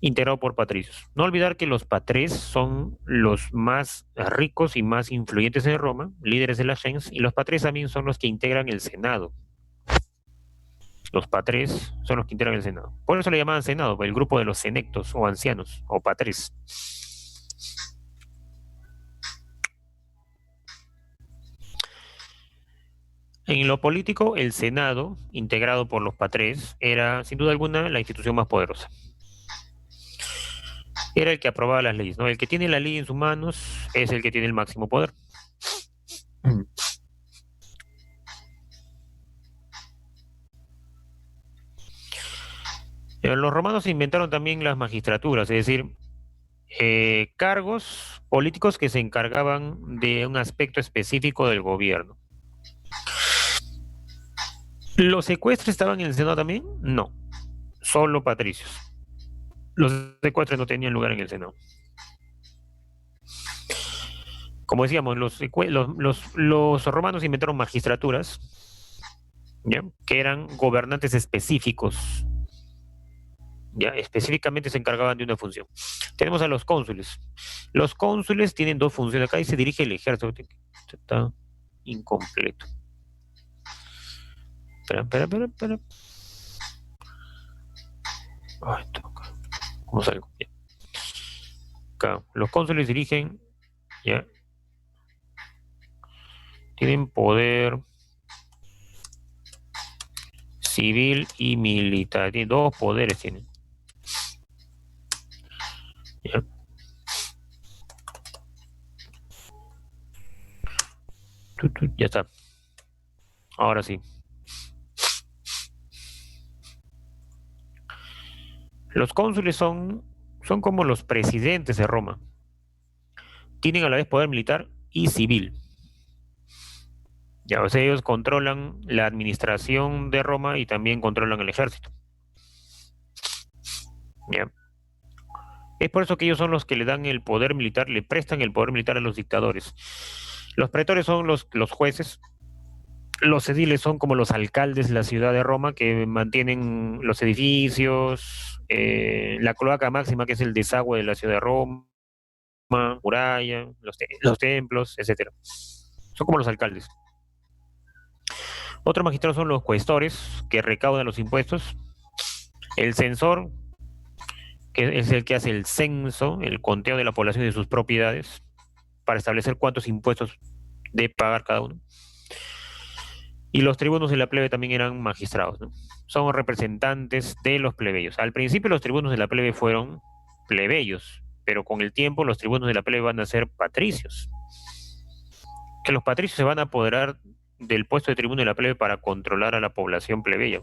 integrado por patricios. No olvidar que los patres son los más ricos y más influyentes en Roma, líderes de la gens, y los patres también son los que integran el Senado. Los patres son los que integran el Senado. Por eso le llamaban Senado, el grupo de los senectos o ancianos o patres. En lo político, el Senado, integrado por los patres, era sin duda alguna la institución más poderosa. Era el que aprobaba las leyes, ¿no? El que tiene la ley en sus manos es el que tiene el máximo poder. Los romanos inventaron también las magistraturas, es decir, cargos políticos que se encargaban de un aspecto específico del gobierno. ¿Los secuestres estaban en el Senado también? No, solo patricios. Los secuestres no tenían lugar en el Senado. Como decíamos, los romanos inventaron magistraturas, ¿ya? Que eran gobernantes específicos, ¿ya? Específicamente se encargaban de una función. Tenemos a los cónsules. Los cónsules tienen dos funciones. Acá se dirige el ejército. Está incompleto. Espera. Ay, toca. ¿Cómo salgo? Ya. Acá, los cónsules dirigen, ¿ya? Tienen poder civil y militar. Tienen dos poderes, tienen. ¿Ya? Ya está. Ahora sí. Los cónsules son como los presidentes de Roma. Tienen a la vez poder militar y civil. Ya, o sea, ellos controlan la administración de Roma y también controlan el ejército. Ya. Es por eso que ellos son los que le dan el poder militar, le prestan el poder militar a los dictadores. Los pretores son los jueces, los ediles son como los alcaldes de la ciudad de Roma que mantienen los edificios, la cloaca máxima que es el desagüe de la ciudad de Roma, muralla, los templos, etcétera. Son como los alcaldes. Otros magistrados son los cuestores que recaudan los impuestos, el censor que es el que hace el censo, el conteo de la población y de sus propiedades para establecer cuántos impuestos debe pagar cada uno. Y los tribunos de la plebe también eran magistrados, ¿no? Son representantes de los plebeyos. Al principio los tribunos de la plebe fueron plebeyos, pero con el tiempo los tribunos de la plebe van a ser patricios. Que los patricios se van a apoderar del puesto de tribuno de la plebe para controlar a la población plebeya.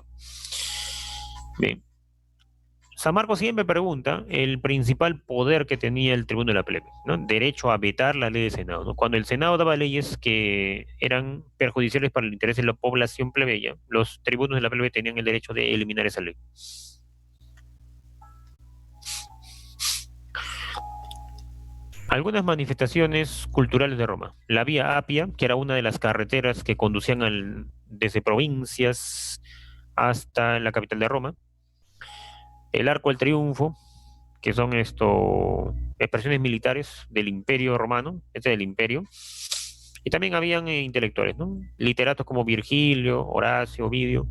Bien. San Marcos siempre pregunta el principal poder que tenía el tribuno de la plebe, ¿no? Derecho a vetar la ley del Senado, ¿no? Cuando el Senado daba leyes que eran perjudiciales para el interés de la población plebeya, los tribunos de la plebe tenían el derecho de eliminar esa ley. Algunas manifestaciones culturales de Roma. La Vía Apia, que era una de las carreteras que conducían desde provincias hasta la capital de Roma. El Arco del Triunfo, que son expresiones militares del Imperio Romano, del Imperio. Y también habían intelectuales, ¿no? Literatos como Virgilio, Horacio, Ovidio,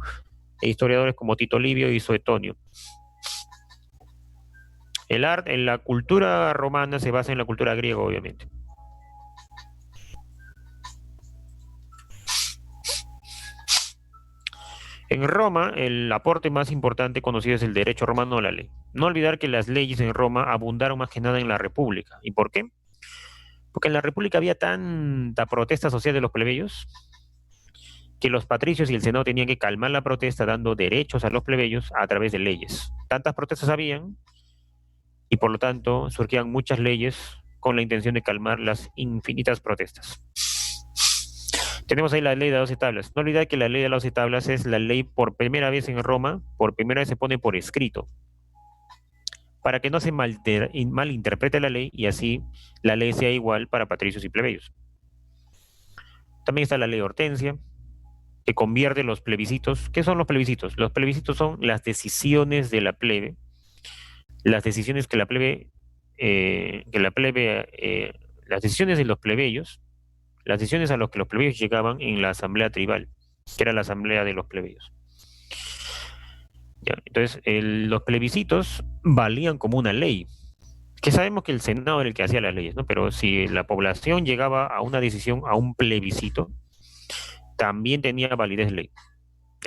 e historiadores como Tito Livio y Suetonio. El arte, en la cultura romana se basa en la cultura griega, obviamente. En Roma, el aporte más importante conocido es el derecho romano a la ley. No olvidar que las leyes en Roma abundaron más que nada en la República. ¿Y por qué? Porque en la República había tanta protesta social de los plebeyos que los patricios y el Senado tenían que calmar la protesta dando derechos a los plebeyos a través de leyes. Tantas protestas habían y por lo tanto surgían muchas leyes con la intención de calmar las infinitas protestas. Tenemos ahí la ley de 12 tablas. No olvidar que la ley de las 12 tablas es la ley por primera vez en Roma, por primera vez se pone por escrito, para que no se malinterprete la ley y así la ley sea igual para patricios y plebeyos. También está la ley Hortensia, que convierte los plebiscitos. ¿Qué son los plebiscitos? Los plebiscitos son las decisiones de la plebe, las decisiones las decisiones de los plebeyos, las decisiones a las que los plebeyos llegaban en la asamblea tribal, que era la asamblea de los plebeyos. ¿Ya? Entonces, los plebiscitos valían como una ley, que sabemos que el Senado era el que hacía las leyes, ¿no? Pero si la población llegaba a una decisión, a un plebiscito, también tenía validez ley.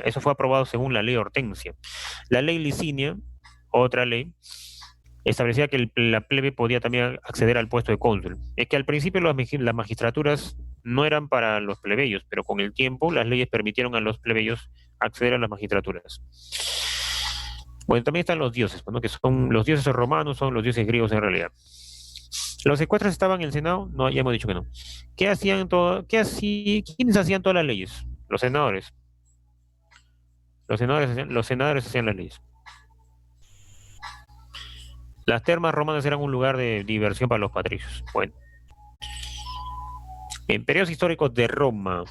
Eso fue aprobado según la ley Hortensia. La ley Licinia, otra ley, establecía que la plebe podía también acceder al puesto de cónsul. Es que al principio las magistraturas no eran para los plebeyos, pero con el tiempo las leyes permitieron a los plebeyos acceder a las magistraturas. Bueno, también están los dioses, ¿no? Que son los dioses romanos, son los dioses griegos en realidad. ¿Los secuestros estaban en el Senado? No, ya hemos dicho que no. ¿Quiénes hacían todas las leyes? Los senadores. Los senadores hacían las leyes. Las termas romanas eran un lugar de diversión para los patricios. Bueno, en periodos históricos de Roma.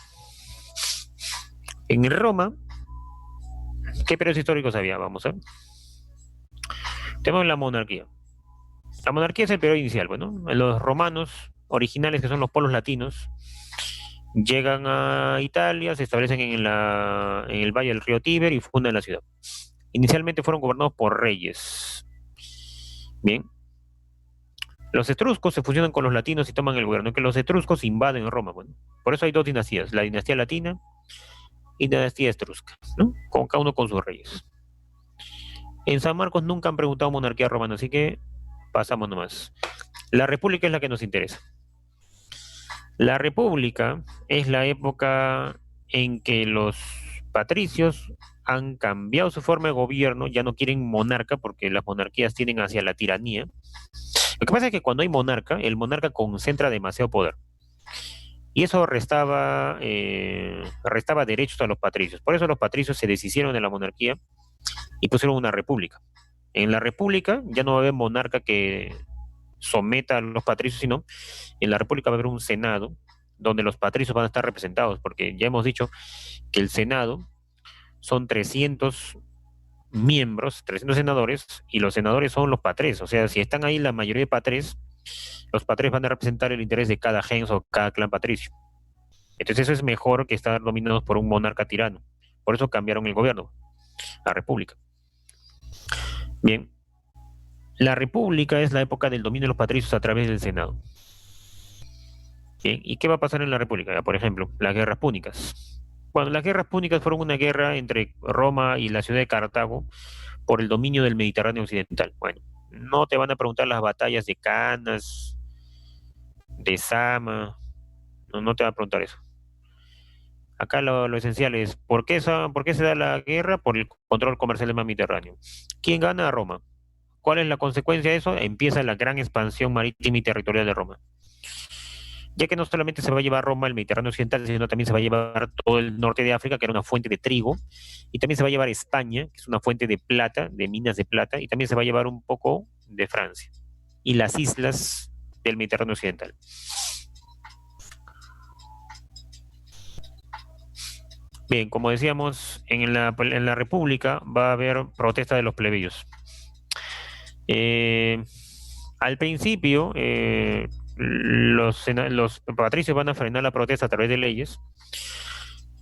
En Roma, ¿qué periodos históricos había? Vamos a ver. Tenemos la monarquía. La monarquía es el periodo inicial. Bueno, los romanos originales, que son los polos latinos, llegan a Italia, se establecen en el valle del río Tíber y fundan la ciudad. Inicialmente fueron gobernados por reyes. Bien, los etruscos se fusionan con los latinos y toman el gobierno, que los etruscos invaden Roma. Bueno, por eso hay dos dinastías, la dinastía latina y la dinastía etrusca, ¿no? Con cada uno con sus reyes. En San Marcos nunca han preguntado monarquía romana, así que pasamos nomás. La república es la que nos interesa. La república es la época en que los patricios han cambiado su forma de gobierno, ya no quieren monarca porque las monarquías tienden hacia la tiranía. Lo que pasa es que cuando hay monarca, el monarca concentra demasiado poder. Y eso restaba derechos a los patricios. Por eso los patricios se deshicieron de la monarquía y pusieron una república. En la república ya no va a haber monarca que someta a los patricios, sino en la república va a haber un senado donde los patricios van a estar representados, porque ya hemos dicho que el senado son 300 miembros, 300 senadores, y los senadores son los patres. O sea, si están ahí la mayoría de patres, los patres van a representar el interés de cada gens o cada clan patricio. Entonces eso es mejor que estar dominados por un monarca tirano. Por eso cambiaron el gobierno, la república. Bien, la república es la época del dominio de los patricios a través del Senado. Bien, ¿y qué va a pasar en la república? Ya, por ejemplo, las guerras púnicas. Bueno, las guerras púnicas fueron una guerra entre Roma y la ciudad de Cartago por el dominio del Mediterráneo occidental. Bueno, no te van a preguntar las batallas de Canas, de Sama, no, no te van a preguntar eso. Acá lo esencial es, ¿por qué se da la guerra? Por el control comercial del mar Mediterráneo. ¿Quién gana? Roma. ¿Cuál es la consecuencia de eso? Empieza la gran expansión marítima y territorial de Roma. Ya que no solamente se va a llevar Roma el Mediterráneo occidental, sino también se va a llevar todo el norte de África, que era una fuente de trigo, y también se va a llevar España, que es una fuente de plata, de minas de plata, y también se va a llevar un poco de Francia, y las islas del Mediterráneo occidental. Bien, como decíamos, en la República va a haber protesta de los plebeyos. Eh, Al principio, los patricios van a frenar la protesta a través de leyes,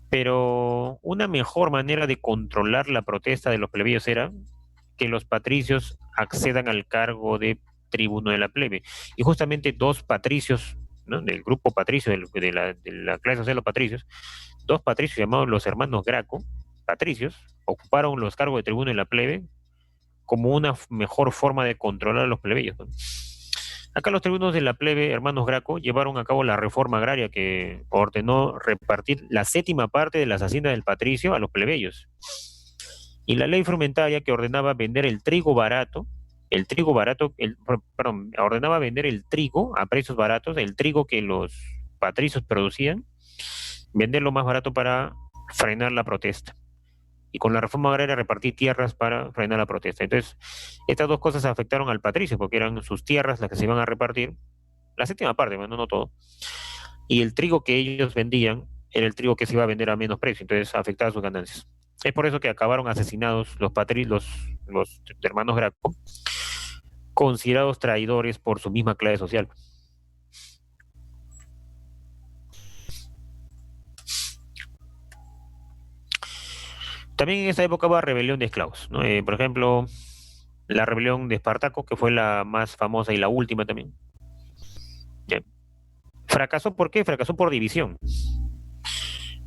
pero una mejor manera de controlar la protesta de los plebeyos era que los patricios accedan al cargo de tribuno de la plebe. Y justamente dos patricios, ¿no? Del grupo patricio, de la clase social de los patricios, dos patricios llamados los hermanos Graco, patricios, ocuparon los cargos de tribuno de la plebe como una mejor forma de controlar a los plebeyos, ¿no? Acá los tribunos de la plebe, hermanos Graco, llevaron a cabo la reforma agraria que ordenó repartir la séptima parte de las haciendas del patricio a los plebeyos. Y la ley frumentaria que ordenaba vender el trigo barato, perdón, ordenaba vender el trigo a precios baratos, el trigo que los patricios producían, venderlo más barato para frenar la protesta. Y con la reforma agraria repartir tierras para frenar la protesta. Entonces, estas dos cosas afectaron al patricio, porque eran sus tierras las que se iban a repartir, la séptima parte, bueno, no todo, y el trigo que ellos vendían era el trigo que se iba a vender a menos precio, entonces afectaba sus ganancias. Es por eso que acabaron asesinados los hermanos Graco, considerados traidores por su misma clase social. También en esa época hubo rebelión de esclavos, ¿no? Por ejemplo, la rebelión de Espartaco, que fue la más famosa y la última también. ¿Ya? ¿Fracasó por qué? Fracasó por división.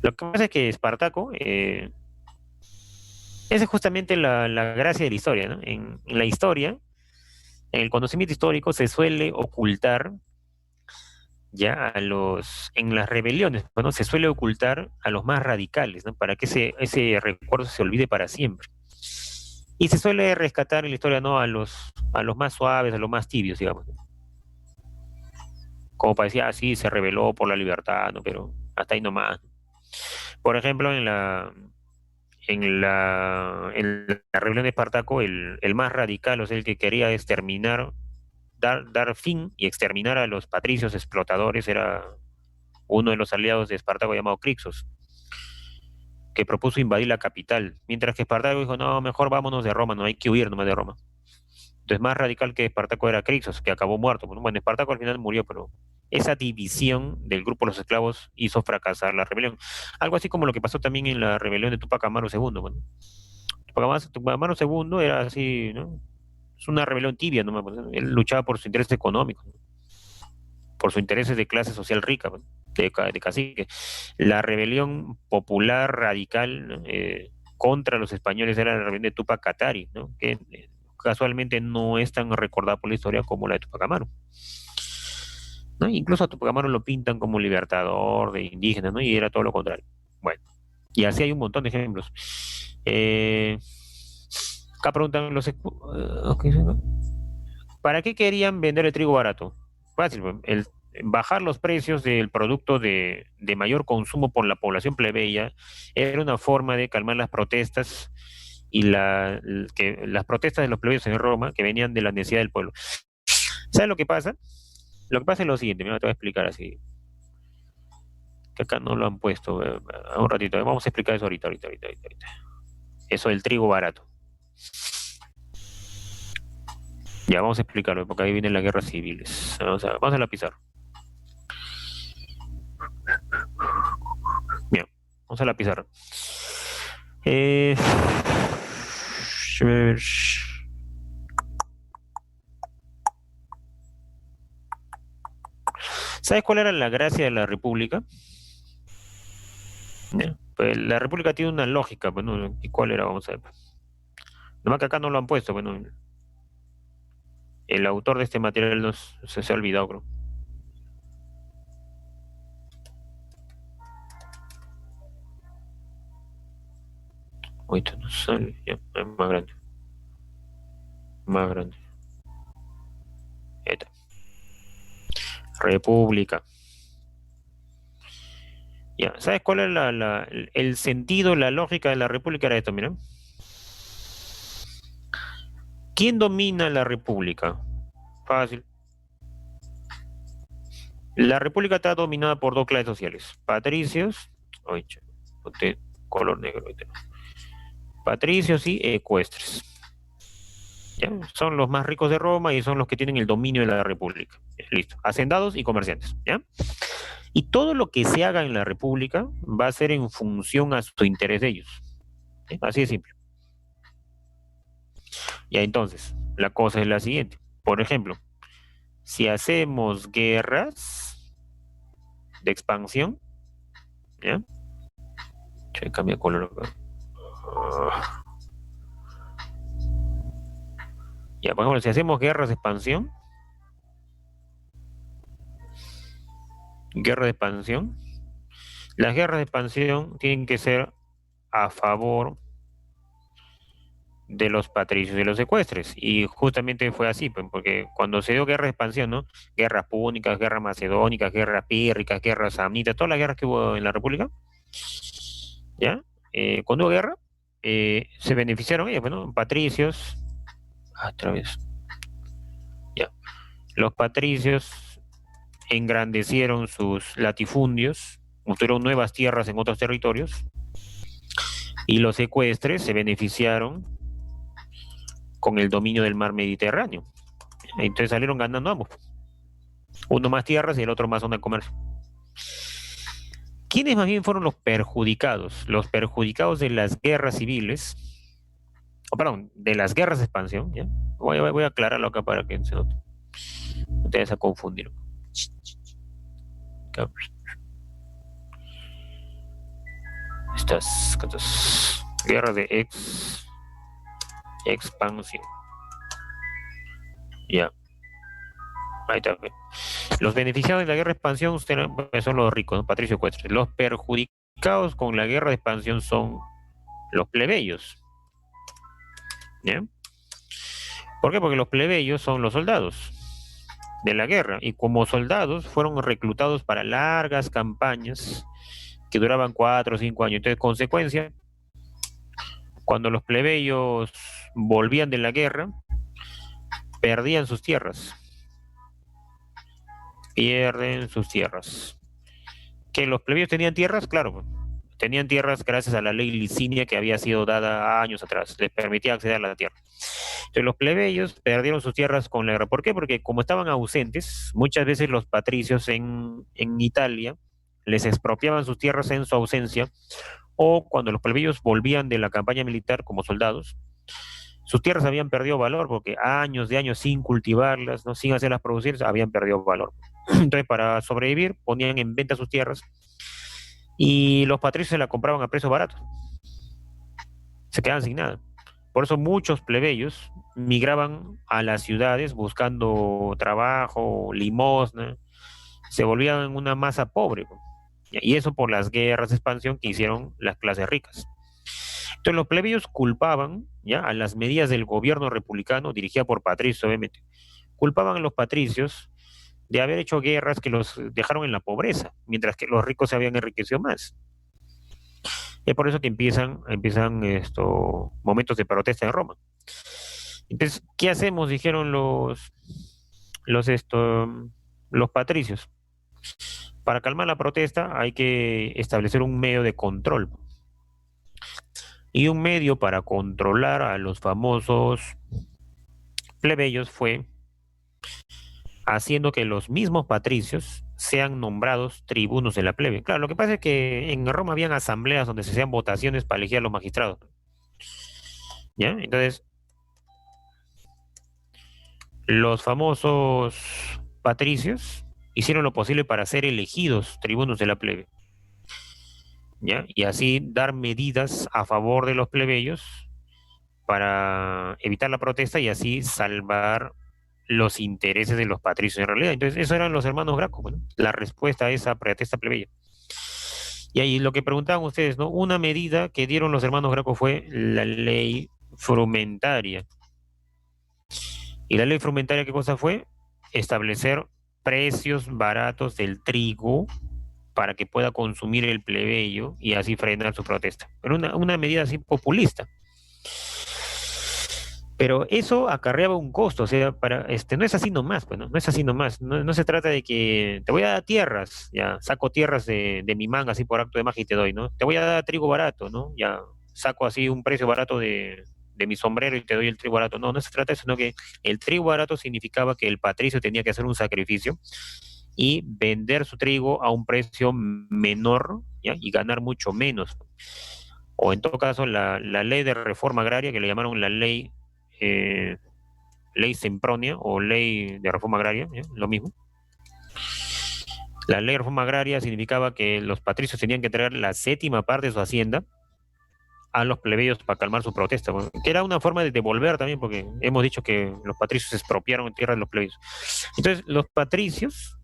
Lo que pasa es que Espartaco, esa es justamente la gracia de la historia, ¿no? En la historia, en el conocimiento histórico, se suele ocultar ya en las rebeliones, bueno, se suele ocultar a los más radicales, ¿no? Para que ese recuerdo se olvide para siempre. Y se suele rescatar en la historia, ¿no? A los más suaves, a los más tibios, digamos, ¿no? como parecía así, se rebeló por la libertad, ¿no? Pero hasta ahí nomás. Por ejemplo, en la rebelión de Espartaco, el más radical, o sea, el que quería exterminar, dar fin y exterminar a los patricios explotadores, era uno de los aliados de Espartaco llamado Crixos, que propuso invadir la capital, mientras que Espartaco dijo, no, mejor vámonos de Roma, no hay que huir nomás de Roma. Entonces, más radical que Espartaco era Crixos, que acabó muerto. Bueno, Espartaco al final murió, pero esa división del grupo de los esclavos hizo fracasar la rebelión. Algo así como lo que pasó también en la rebelión de Tupac Amaru II. Bueno, Tupac Amaru II era así, ¿no? Es una rebelión tibia, ¿no? Pues, él luchaba por sus intereses económicos, ¿no? Por sus intereses de clase social rica, ¿no? De cacique. La rebelión popular radical, ¿no? Contra los españoles era la rebelión de Tupac Katari, ¿no? Que casualmente no es tan recordada por la historia como la de Tupac Amaru, ¿no? Incluso a Tupac Amaru lo pintan como libertador de indígenas, ¿no? Y era todo lo contrario. Bueno, y así hay un montón de ejemplos. Eh, Acá preguntan ok, ¿para qué querían vender el trigo barato? Fácil, pues, bajar los precios del producto de mayor consumo por la población plebeya era una forma de calmar las protestas y las protestas de los plebeyos en Roma que venían de la necesidad del pueblo. ¿Sabes lo que pasa? Lo que pasa es lo siguiente, mira, te voy a explicar así, que acá no lo han puesto, un ratito, vamos a explicar eso ahorita. Eso del trigo barato. Ya vamos a explicarlo, porque ahí vienen las guerras civiles. Vamos a la pizarra. Bien, vamos a la pizarra. Eh, ¿Sabes cuál era la gracia de la República? Ya, pues la República tiene una lógica, bueno, ¿y cuál era? Vamos a ver. Nomás que acá no lo han puesto, bueno, el autor de este material se ha olvidado, creo. Ahorita no sale, ya, es más grande, más grande. Ahí está. República. Ya, ¿sabes cuál es el sentido, la lógica de la República? Era esto, mira. ¿Quién domina la República? Fácil. La República está dominada por dos clases sociales. Patricios, oye, ponte color negro, ahorita. Patricios y ecuestres. ¿Ya? Son los más ricos de Roma y son los que tienen el dominio de la República. Listo. Hacendados y comerciantes. ¿Ya? Y todo lo que se haga en la República va a ser en función a su interés de ellos. ¿Sí? Así de simple. Ya entonces, la cosa es la siguiente. Por ejemplo, si hacemos guerras de expansión, ¿ya? Che, cambia color acá. Ah. Ya, por ejemplo, si hacemos guerra de expansión, las guerras de expansión tienen que ser a favor de los patricios y los secuestres. Y justamente fue así, pues, porque cuando se dio guerra de expansión, ¿no? Guerras púnicas, guerras macedónicas, guerras pírricas, guerras samnitas, todas las guerras que hubo en la República, ¿ya? Cuando hubo guerra, se beneficiaron ellos, bueno, patricios, otra vez, ya. Los patricios engrandecieron sus latifundios, obtuvieron nuevas tierras en otros territorios, y los secuestres se beneficiaron con el dominio del mar Mediterráneo. Entonces salieron ganando ambos. Uno más tierras y el otro más zona de comercio. ¿Quiénes más bien fueron los perjudicados? Los perjudicados de las guerras civiles, o perdón, de las guerras de expansión, ¿ya? Voy a aclararlo acá para que se note. No te vayas a confundir. Estas guerras de expansión. Ya, ahí está. Los beneficiados de la guerra de expansión son los ricos, ¿no? Patricio Cuestres. Los perjudicados con la guerra de expansión son los plebeyos. ¿Ya? ¿Por qué? Porque los plebeyos son los soldados. de la guerra y como soldados fueron reclutados para largas campañas que duraban 4 o 5 años. Entonces, consecuencia, cuando los plebeyos volvían de la guerra, perdían sus tierras, pierden sus tierras. Que los plebeyos tenían tierras, claro, tenían tierras gracias a la ley licinia que había sido dada años atrás, les permitía acceder a la tierra. Entonces los plebeyos perdieron sus tierras con la guerra. ¿Por qué? Porque como estaban ausentes, muchas veces los patricios en Italia les expropiaban sus tierras en su ausencia, o cuando los plebeyos volvían de la campaña militar como soldados, sus tierras habían perdido valor porque años de años sin cultivarlas, ¿no? Sin hacerlas producir, habían perdido valor. Entonces, para sobrevivir, ponían en venta sus tierras y los patricios se la compraban a precio barato, se quedaban sin nada. Por eso muchos plebeyos migraban a las ciudades buscando trabajo, limosna, se volvían una masa pobre, ¿no? Y eso por las guerras de expansión que hicieron las clases ricas. Entonces los plebeyos culpaban ya a las medidas del gobierno republicano, dirigida por patricios obviamente, culpaban a los patricios de haber hecho guerras que los dejaron en la pobreza, mientras que los ricos se habían enriquecido más. Y es por eso que empiezan estos momentos de protesta en Roma. Entonces, ¿qué hacemos? Dijeron los, esto, los patricios. Para calmar la protesta hay que establecer un medio de control. Y un medio para controlar a los famosos plebeyos fue haciendo que los mismos patricios sean nombrados tribunos de la plebe. Claro, lo que pasa es que en Roma habían asambleas donde se hacían votaciones para elegir a los magistrados, ¿ya? Entonces, los famosos patricios hicieron lo posible para ser elegidos tribunos de la plebe, ¿ya? Y así dar medidas a favor de los plebeyos para evitar la protesta y así salvar los intereses de los patricios en realidad. Entonces, esos eran los hermanos Graco, bueno, la respuesta a esa protesta plebeya. Y ahí lo que preguntaban ustedes, ¿no? Una medida que dieron los hermanos Graco fue la ley frumentaria. ¿Y la ley frumentaria qué cosa fue? Establecer precios baratos del trigo para que pueda consumir el plebeyo y así frenar su protesta. Pero una medida así populista. Pero eso acarreaba un costo, o sea, no es así nomás, pues, ¿no? No es así nomás. No, no se trata de que te voy a dar tierras, ya, saco tierras de mi manga así por acto de magia y te doy, ¿no? Te voy a dar trigo barato, ¿no? Ya, saco así un precio barato de mi sombrero y te doy el trigo barato. No, no se trata de eso, sino que el trigo barato significaba que el patricio tenía que hacer un sacrificio y vender su trigo a un precio menor, ¿ya? Y ganar mucho menos. O en todo caso, la ley de reforma agraria, que le llamaron la eh, ley Sempronia o ley de reforma agraria, ¿ya? Lo mismo. La ley de reforma agraria significaba que los patricios tenían que entregar la séptima parte de su hacienda a los plebeyos para calmar su protesta, bueno, que era una forma de devolver también, porque hemos dicho que los patricios expropiaron tierras de los plebeyos. Entonces, los patricios,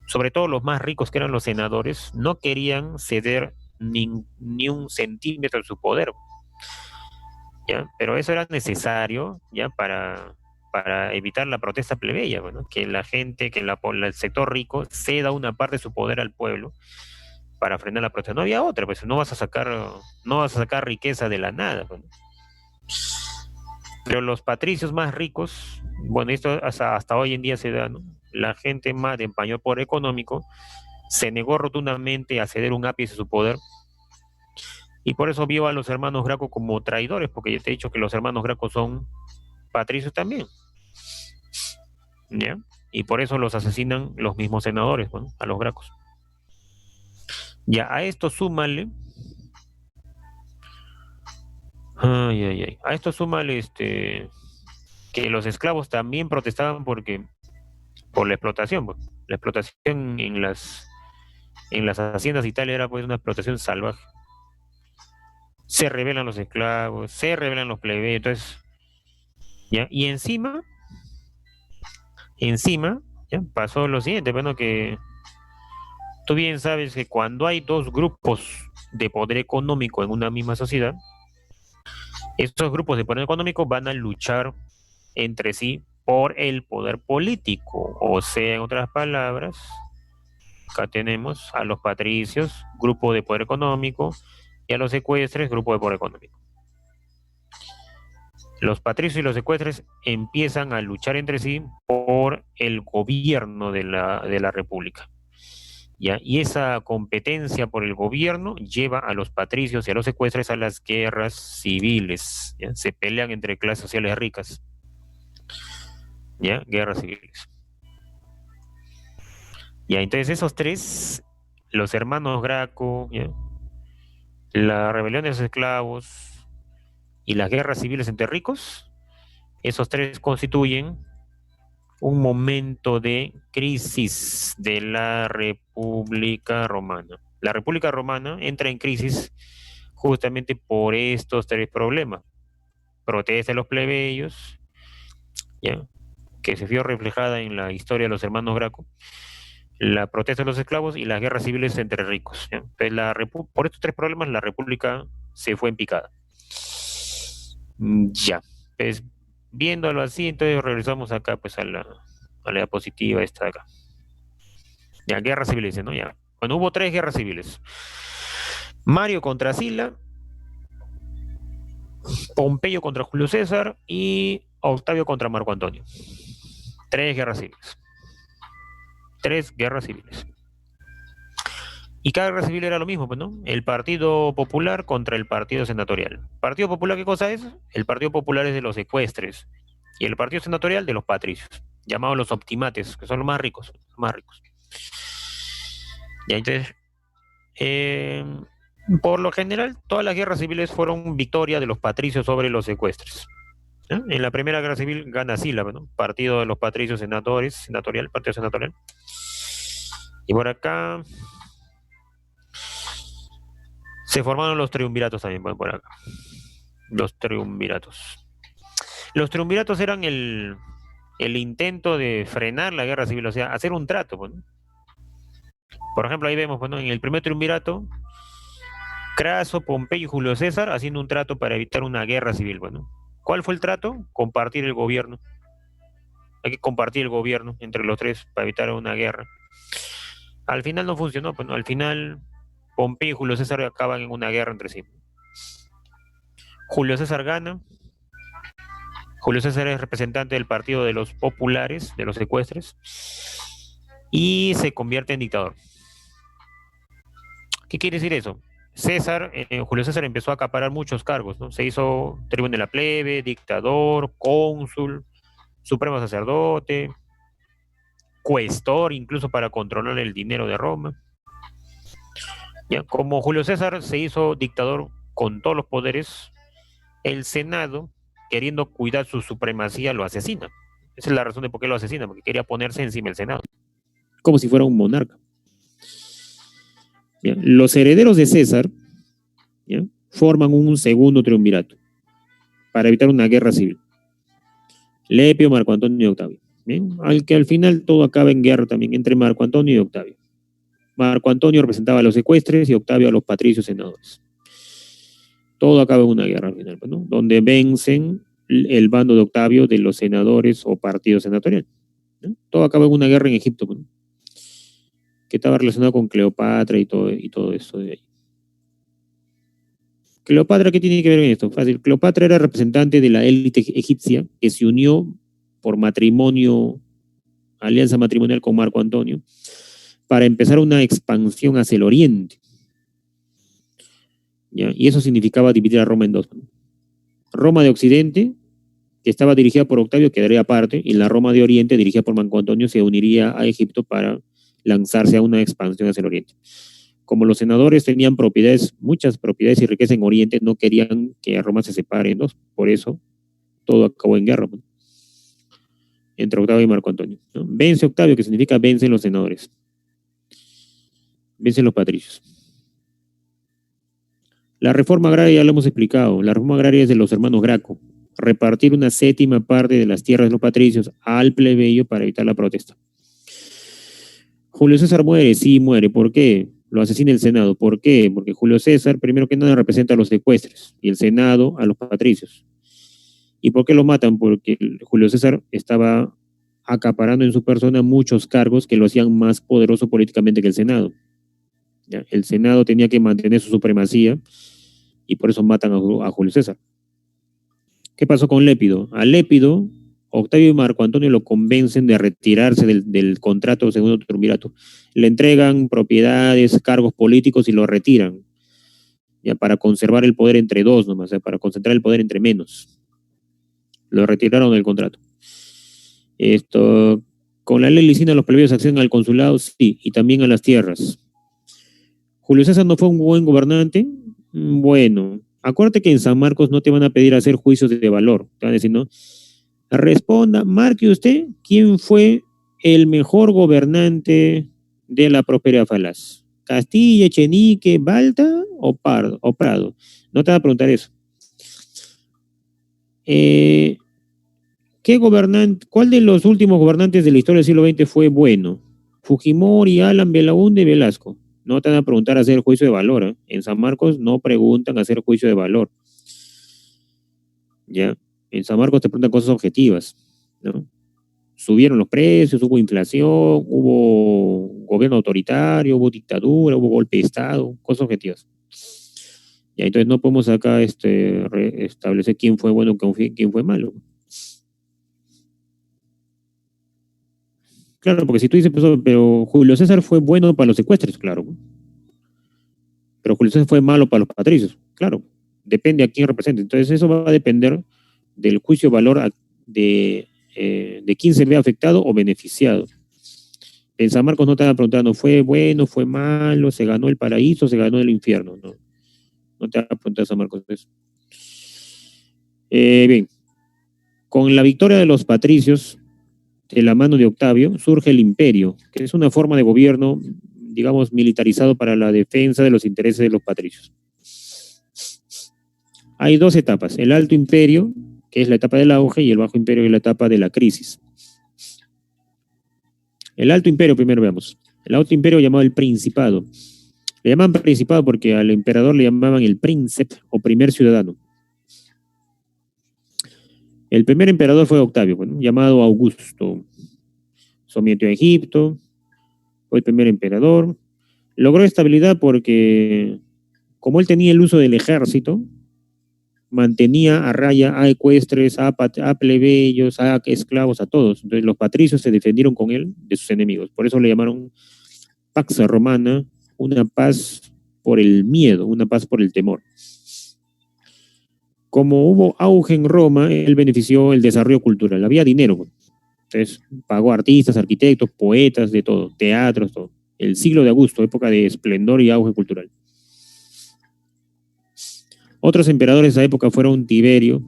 sobre todo los más ricos que eran los senadores, no querían ceder ni un centímetro de su poder, ¿ya? Pero eso era necesario, ¿ya? Para evitar la protesta plebeya, bueno, que la gente, el sector rico ceda una parte de su poder al pueblo para frenar la protesta. No había otra, pues no vas a sacar riqueza de la nada, bueno. Pero los patricios más ricos, bueno, esto hasta hoy en día se da, ¿no? La gente más de mayor poder económico se negó rotundamente a ceder un ápice de su poder y por eso vio a los hermanos Graco como traidores, porque yo te he dicho que los hermanos Graco son patricios también, ¿ya? Y por eso los asesinan los mismos senadores, bueno, a los Gracos. Ya, a esto súmale, ay, ay, ay, a esto súmale que los esclavos también protestaban por la explotación, pues. La explotación en las haciendas de Italia era pues una explotación salvaje. Se rebelan los esclavos, se rebelan los plebeyos, entonces, ¿ya? Y encima, ¿ya? Pasó lo siguiente, bueno, que tú bien sabes que cuando hay dos grupos de poder económico en una misma sociedad, estos grupos de poder económico van a luchar entre sí por el poder político. O sea, en otras palabras, acá tenemos a los patricios, grupo de poder económico, y a los secuestres, grupo de poder económico. Los patricios y los secuestres empiezan a luchar entre sí por el gobierno de la república. ¿Ya? Y esa competencia por el gobierno lleva a los patricios y a los secuestres a las guerras civiles. ¿Ya? Se pelean entre clases sociales ricas. ¿Ya? Guerras civiles. Ya, entonces esos tres, los hermanos Graco, ¿ya? La rebelión de los esclavos y las guerras civiles entre ricos, esos tres constituyen un momento de crisis de la República Romana. La República Romana entra en crisis justamente por estos tres problemas. Protesta de los plebeyos, ¿ya? Que se vio reflejada en la historia de los hermanos Graco, la protesta de los esclavos y las guerras civiles entre ricos. ¿Ya? Entonces, por estos tres problemas la República se fue en picada. Ya, pues viéndolo así, entonces regresamos acá pues a la diapositiva esta de acá. Ya, guerras civiles, ¿no? Ya. Bueno, hubo tres guerras civiles. Mario contra Sila, Pompeyo contra Julio César y Octavio contra Marco Antonio. Tres guerras civiles. Tres guerras civiles. Y cada guerra civil era lo mismo, pues, ¿no? El Partido Popular contra el Partido Senatorial. ¿Partido Popular qué cosa es? El Partido Popular es de los secuestres. Y el Partido Senatorial de los patricios, llamados los optimates, que son los más ricos. Los más ricos. Y entonces, eh, por lo general, todas las guerras civiles fueron victoria de los patricios sobre los secuestres. ¿Ya? En la primera guerra civil gana Sila, ¿no? Partido de los patricios senadores, senatorial, partido senatorial. Y por acá se formaron los triunviratos también, por acá. Los triunviratos. Los triunviratos eran el intento de frenar la guerra civil, o sea, hacer un trato, pues, ¿no? Por ejemplo, ahí vemos, bueno, en el primer triunvirato, Craso, Pompeyo y Julio César haciendo un trato para evitar una guerra civil, bueno. ¿Cuál fue el trato? Compartir el gobierno. Hay que compartir el gobierno entre los tres para evitar una guerra. Al final no funcionó, pues, ¿no? Al final Pompeyo y Julio César acaban en una guerra entre sí. Julio César gana. Julio César es representante del partido de los populares, de los secuestres, y se convierte en dictador. ¿Qué quiere decir eso? Julio César empezó a acaparar muchos cargos, ¿no? Se hizo tribuno de la plebe, dictador, cónsul, supremo sacerdote, cuestor, incluso para controlar el dinero de Roma. Ya, como Julio César se hizo dictador con todos los poderes, el Senado, queriendo cuidar su supremacía, lo asesina. Esa es la razón de por qué lo asesina, porque quería ponerse encima del Senado, como si fuera un monarca. ¿Ya? Los herederos de César, ¿ya?, forman un segundo triunvirato para evitar una guerra civil. Lepio, Marco Antonio y Octavio. ¿Bien? Al que al final todo acaba en guerra también entre Marco Antonio y Octavio. Marco Antonio representaba a los secuestres y Octavio a los patricios senadores. Todo acaba en una guerra al final, ¿no? Donde vencen el bando de Octavio de los senadores o partido senatorial, ¿no? Todo acaba en una guerra en Egipto, ¿no?, que estaba relacionado con Cleopatra y todo eso de ahí. Cleopatra, ¿qué tiene que ver con esto? Fácil. Cleopatra era representante de la élite egipcia que se unió por matrimonio, alianza matrimonial con Marco Antonio, para empezar una expansión hacia el oriente. ¿Ya? Y eso significaba dividir a Roma en dos. Roma de Occidente, que estaba dirigida por Octavio, quedaría aparte, y la Roma de Oriente, dirigida por Marco Antonio, se uniría a Egipto para lanzarse a una expansión hacia el oriente. Como los senadores tenían propiedades, muchas propiedades y riqueza en Oriente, no querían que Roma se separe en dos. Por eso todo acabó en guerra, ¿no?, entre Octavio y Marco Antonio, ¿no? Vence Octavio, que significa vencen los senadores, vencen los patricios. La reforma agraria ya lo hemos explicado. La reforma agraria es de los hermanos Graco. Repartir una séptima parte de las tierras de los patricios al plebeyo para evitar la protesta. Julio César muere, sí muere. ¿Por qué? Lo asesina el Senado. ¿Por qué? Porque Julio César, primero que nada, representa a los secuestres y el Senado a los patricios. ¿Y por qué lo matan? Porque Julio César estaba acaparando en su persona muchos cargos que lo hacían más poderoso políticamente que el Senado. ¿Ya? El Senado tenía que mantener su supremacía y por eso matan a Julio César. ¿Qué pasó con Lépido? A Lépido, Octavio y Marco Antonio lo convencen de retirarse del contrato de segundo triunvirato. Le entregan propiedades, cargos políticos y lo retiran, ya para conservar el poder entre dos nomás, para concentrar el poder entre menos. Lo retiraron del contrato. Esto, con la ley licina los plebeyos acceden al consulado, sí, y también a las tierras. Julio César no fue un buen gobernante. Bueno, acuérdate que en San Marcos no te van a pedir hacer juicios de valor. Te van a decir, ¿no? Responda, marque usted quién fue el mejor gobernante de la prosperidad falaz. Castilla, Echenique, Balta o Pardo o Prado. No te van a preguntar eso. ¿Cuál de los últimos gobernantes de la historia del siglo XX fue bueno? Fujimori, Alan, Belaúnde, Velasco. No te van a preguntar hacer juicio de valor. ¿Eh? En San Marcos no preguntan hacer juicio de valor. ¿Ya? En San Marcos te preguntan cosas objetivas, ¿no? Subieron los precios, hubo inflación, hubo gobierno autoritario, hubo dictadura, hubo golpe de Estado, cosas objetivas. Ya, entonces no podemos acá establecer quién fue bueno, quién fue malo. Claro, porque si tú dices, pues, pero Julio César fue bueno para los secuestros, claro. Pero Julio César fue malo para los patricios, claro. Depende a quién represente. Entonces eso va a depender del juicio de valor de quién se ve afectado o beneficiado. En San Marcos no te van a preguntar, no fue bueno, fue malo, se ganó el paraíso, se ganó el infierno. No, no te van a preguntar San Marcos eso. Bien, con la victoria de los patricios, de la mano de Octavio, surge el imperio, que es una forma de gobierno, digamos, militarizado para la defensa de los intereses de los patricios. Hay dos etapas, el Alto Imperio, que es la etapa del auge, y el Bajo Imperio, que es la etapa de la crisis. El Alto Imperio, primero veamos. El Alto Imperio llamado el Principado. Le llaman Principado porque al emperador le llamaban el príncipe o primer ciudadano. El primer emperador fue Octavio, bueno, llamado Augusto. Sometió a Egipto, fue el primer emperador. Logró estabilidad porque, como él tenía el uso del ejército, mantenía a raya a ecuestres, a plebeyos, a esclavos, a todos. Entonces los patricios se defendieron con él de sus enemigos. Por eso le llamaron Pax Romana, una paz por el miedo, una paz por el temor. Como hubo auge en Roma, él benefició el desarrollo cultural. Había dinero. Entonces pagó artistas, arquitectos, poetas, de todo, teatros, todo. El siglo de Augusto, época de esplendor y auge cultural. Otros emperadores de esa época fueron Tiberio,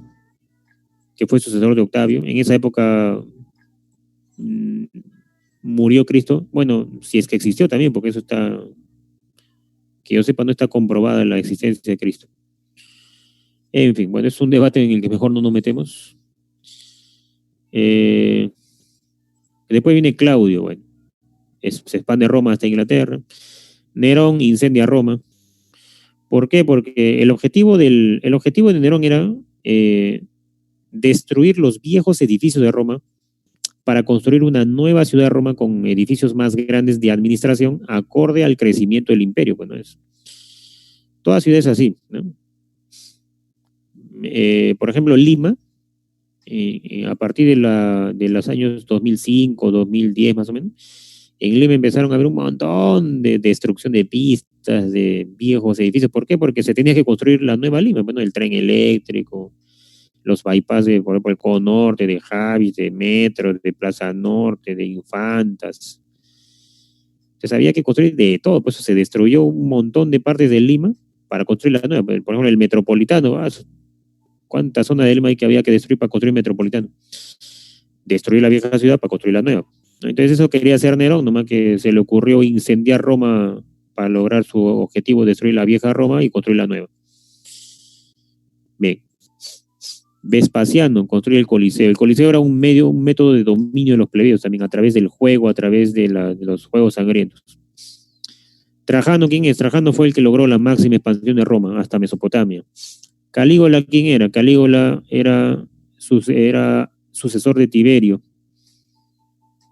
que fue sucesor de Octavio. En esa época murió Cristo. Bueno, si es que existió también, porque eso está, que yo sepa, no está comprobada la existencia de Cristo. En fin, bueno, es un debate en el que mejor no nos metemos. Después viene Claudio, bueno, se expande Roma hasta Inglaterra. Nerón incendia Roma. ¿Por qué? Porque el objetivo de Nerón era destruir los viejos edificios de Roma para construir una nueva ciudad de Roma con edificios más grandes de administración acorde al crecimiento del imperio. Bueno, toda ciudad es así, ¿no? Por ejemplo, Lima, a partir de los años 2005, 2010 más o menos, en Lima empezaron a haber un montón de destrucción de pistas, de viejos edificios. ¿Por qué? Porque se tenía que construir la nueva Lima, bueno, el tren eléctrico, los bypass de, por ejemplo, el Codo Norte, de Javis, de Metro, de Plaza Norte, de Infantas. Entonces había que construir de todo, pues se destruyó un montón de partes de Lima para construir la nueva. Por ejemplo, el Metropolitano, ¿cuántas zonas de Lima hay que había que destruir para construir el Metropolitano? Destruir la vieja ciudad para construir la nueva. Entonces eso quería hacer Nerón, nomás que se le ocurrió incendiar Roma para lograr su objetivo, destruir la vieja Roma y construir la nueva. Bien. Vespasiano construye el Coliseo. El Coliseo era un método de dominio de los plebeyos también, a través del juego, a través de los juegos sangrientos. Trajano, ¿quién es? Trajano fue el que logró la máxima expansión de Roma hasta Mesopotamia. Calígula, ¿quién era? Calígula era era sucesor de Tiberio,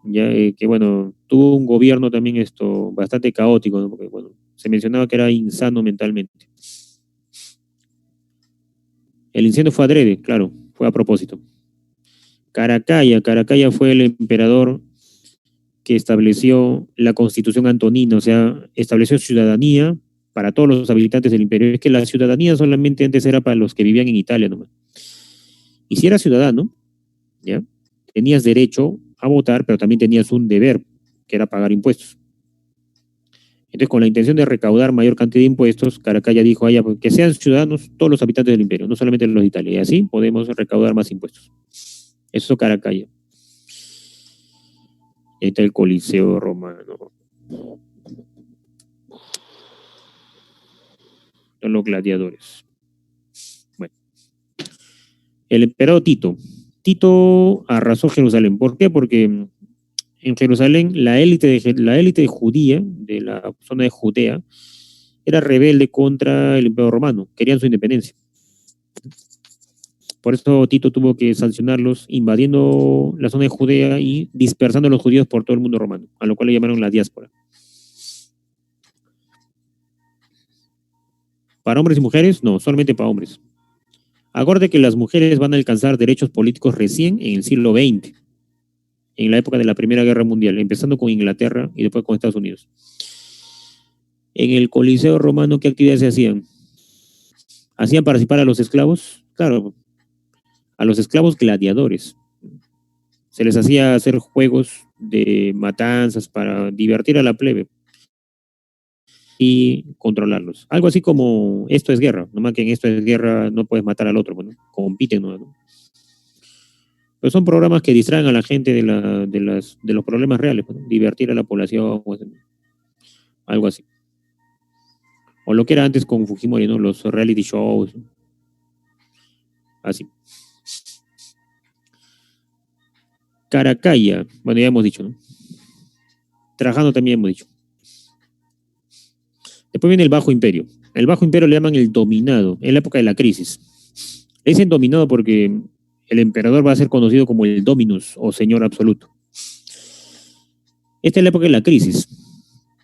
ya que bueno, tuvo un gobierno también bastante caótico, ¿no? Porque bueno, se mencionaba que era insano mentalmente. El incendio fue adrede, claro, fue a propósito. Caracalla fue el emperador que estableció la Constitución Antonina, o sea, estableció ciudadanía para todos los habitantes del imperio. Es que la ciudadanía solamente antes era para los que vivían en Italia nomás. Y si eras ciudadano, ¿ya? Tenías derecho a votar, pero también tenías un deber, que era pagar impuestos. Entonces, con la intención de recaudar mayor cantidad de impuestos, Caracalla dijo, pues, que sean ciudadanos todos los habitantes del imperio, no solamente los de Italia, y así podemos recaudar más impuestos. Eso es Caracalla. Ahí está el Coliseo Romano. Son los gladiadores. Bueno. El emperador Tito. Tito arrasó Jerusalén. ¿Por qué? Porque en Jerusalén la élite judía, de la zona de Judea, era rebelde contra el imperio romano. Querían su independencia. Por eso Tito tuvo que sancionarlos invadiendo la zona de Judea y dispersando a los judíos por todo el mundo romano, a lo cual le llamaron la diáspora. ¿Para hombres y mujeres? No, solamente para hombres. Acuérdate que las mujeres van a alcanzar derechos políticos recién en el siglo XX, en la época de la Primera Guerra Mundial, empezando con Inglaterra y después con Estados Unidos. En el Coliseo Romano, ¿qué actividades se hacían? ¿Hacían participar a los esclavos? Claro, a los esclavos gladiadores. Se les hacía hacer juegos de matanzas para divertir a la plebe y controlarlos. Algo así como esto es guerra, nomás que en esto es guerra no puedes matar al otro, bueno, compiten, ¿no? Pero son programas que distraen a la gente de los problemas reales, ¿no? Divertir a la población, algo así. O lo que era antes con Fujimori, ¿no? Los reality shows, ¿no? Así. Caracalla, bueno, ya hemos dicho, ¿no? Trajano también hemos dicho. Después viene el Bajo Imperio. El Bajo Imperio le llaman el dominado, en la época de la crisis. Le dicen dominado porque el emperador va a ser conocido como el dominus, o señor absoluto. Esta es la época de la crisis.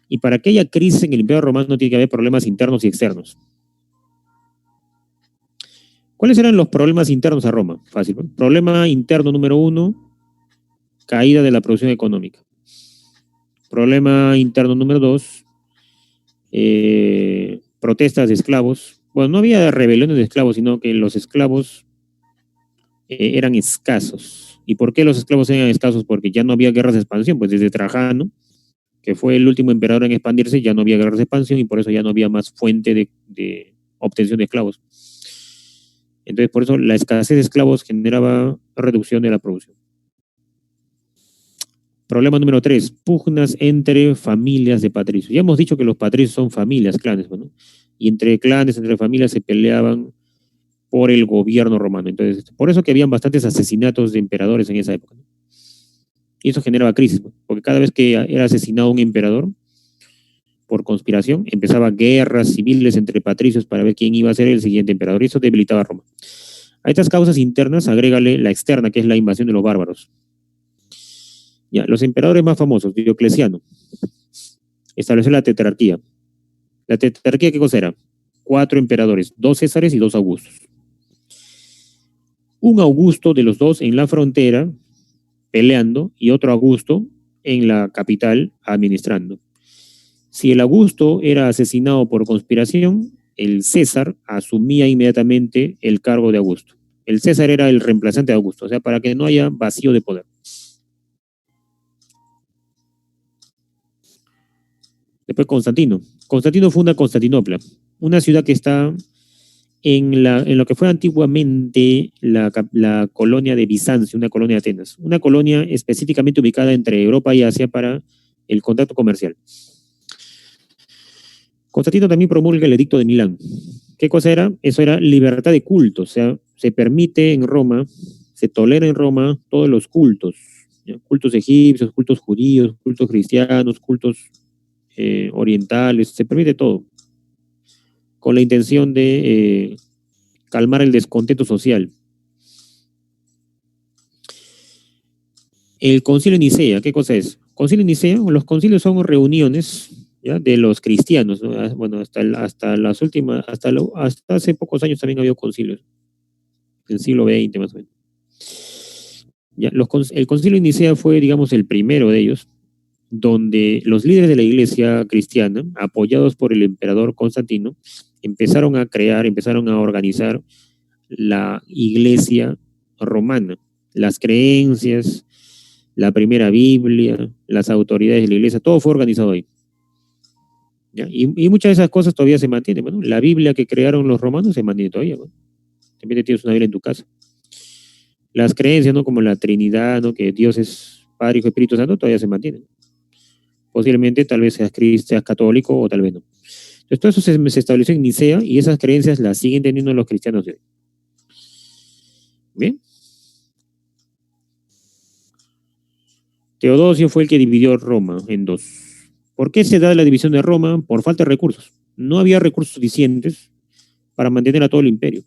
Y para que haya crisis en el Imperio Romano tiene que haber problemas internos y externos. ¿Cuáles eran los problemas internos a Roma? Fácil, ¿no? Problema interno número 1, caída de la producción económica. Problema interno número 2, protestas de esclavos. Bueno, no había rebeliones de esclavos, sino que los esclavos eran escasos. ¿Y por qué los esclavos eran escasos? Porque ya no había guerras de expansión, pues desde Trajano, que fue el último emperador en expandirse, ya no había guerras de expansión y por eso ya no había más fuente de obtención de esclavos. Entonces, por eso la escasez de esclavos generaba reducción de la producción. Problema número 3, pugnas entre familias de patricios. Ya hemos dicho que los patricios son familias, clanes, ¿no? Y entre clanes, entre familias se peleaban por el gobierno romano. Entonces, por eso que habían bastantes asesinatos de emperadores en esa época, ¿no? Y eso generaba crisis, ¿no? Porque cada vez que era asesinado un emperador por conspiración, empezaba guerras civiles entre patricios para ver quién iba a ser el siguiente emperador, y eso debilitaba a Roma. A estas causas internas, agrégale la externa, que es la invasión de los bárbaros. Ya, los emperadores más famosos, Diocleciano, estableció la tetrarquía. ¿La tetrarquía qué cosa era? 4 emperadores, 2 Césares y 2 Augustos. Un Augusto de los 2 en la frontera, peleando, y otro Augusto en la capital, administrando. Si el Augusto era asesinado por conspiración, el César asumía inmediatamente el cargo de Augusto. El César era el reemplazante de Augusto, o sea, para que no haya vacío de poder. Después Constantino. Constantino funda Constantinopla, una ciudad que está en lo que fue antiguamente la colonia de Bizancio, una colonia de Atenas, una colonia específicamente ubicada entre Europa y Asia para el contacto comercial. Constantino también promulga el Edicto de Milán. ¿Qué cosa era? Eso era libertad de culto, o sea, se permite en Roma, se tolera en Roma todos los cultos, ¿ya? Cultos egipcios, cultos judíos, cultos cristianos, cultos orientales, se permite todo, con la intención de calmar el descontento social. El concilio de Nicea, ¿qué cosa es? Concilio de Nicea, los concilios son reuniones, ¿ya? De los cristianos, ¿no? Bueno, hasta las últimas, hasta hace pocos años también había concilios, en el siglo XX más o menos. Ya, el concilio de Nicea fue, digamos, el primero de ellos, donde los líderes de la iglesia cristiana, apoyados por el emperador Constantino, empezaron a organizar la iglesia romana, las creencias, la primera Biblia, las autoridades de la iglesia, todo fue organizado ahí. ¿Ya? Y muchas de esas cosas todavía se mantienen. Bueno, la Biblia que crearon los romanos se mantiene todavía. Bueno. También tienes una Biblia en tu casa. Las creencias, ¿no? Como la Trinidad, ¿no? Que Dios es Padre, Hijo y Espíritu Santo, todavía se mantienen. Posiblemente tal vez seas católico o tal vez no. Entonces todo eso se estableció en Nicea y esas creencias las siguen teniendo los cristianos de hoy. Bien. Teodosio fue el que dividió Roma en dos. ¿Por qué se da la división de Roma? Por falta de recursos. No había recursos suficientes para mantener a todo el imperio.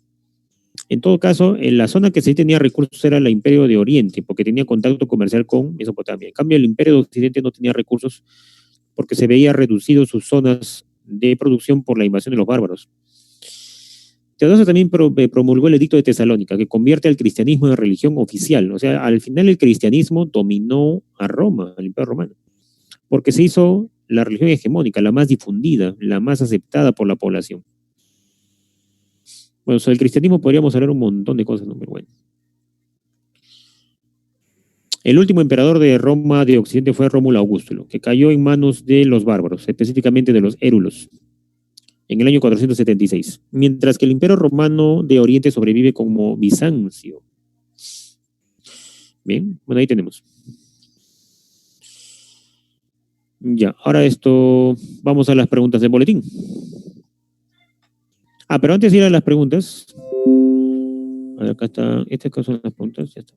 En todo caso, en la zona que sí tenía recursos era el imperio de Oriente, porque tenía contacto comercial con Mesopotamia. En cambio, el imperio de Occidente no tenía recursos porque se veía reducido sus zonas de producción por la invasión de los bárbaros. Teodosio también promulgó el edicto de Tesalónica, que convierte al cristianismo en religión oficial. O sea, al final el cristianismo dominó a Roma, al imperio romano, porque se hizo la religión hegemónica, la más difundida, la más aceptada por la población. Bueno, sobre el cristianismo podríamos hablar un montón de cosas, ¿no? Pero bueno. El último emperador de Roma de Occidente fue Rómulo Augusto, que cayó en manos de los bárbaros, específicamente de los érulos, en el año 476, mientras que el imperio romano de Oriente sobrevive como Bizancio. Bien, bueno, ahí tenemos. Ya, ahora vamos a las preguntas del boletín. Pero antes de ir a las preguntas, a ver, acá está, estas son las preguntas, ya está.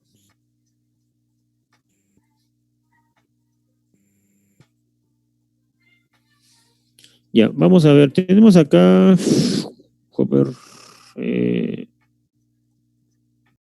Ya, vamos a ver, tenemos acá, Hopper,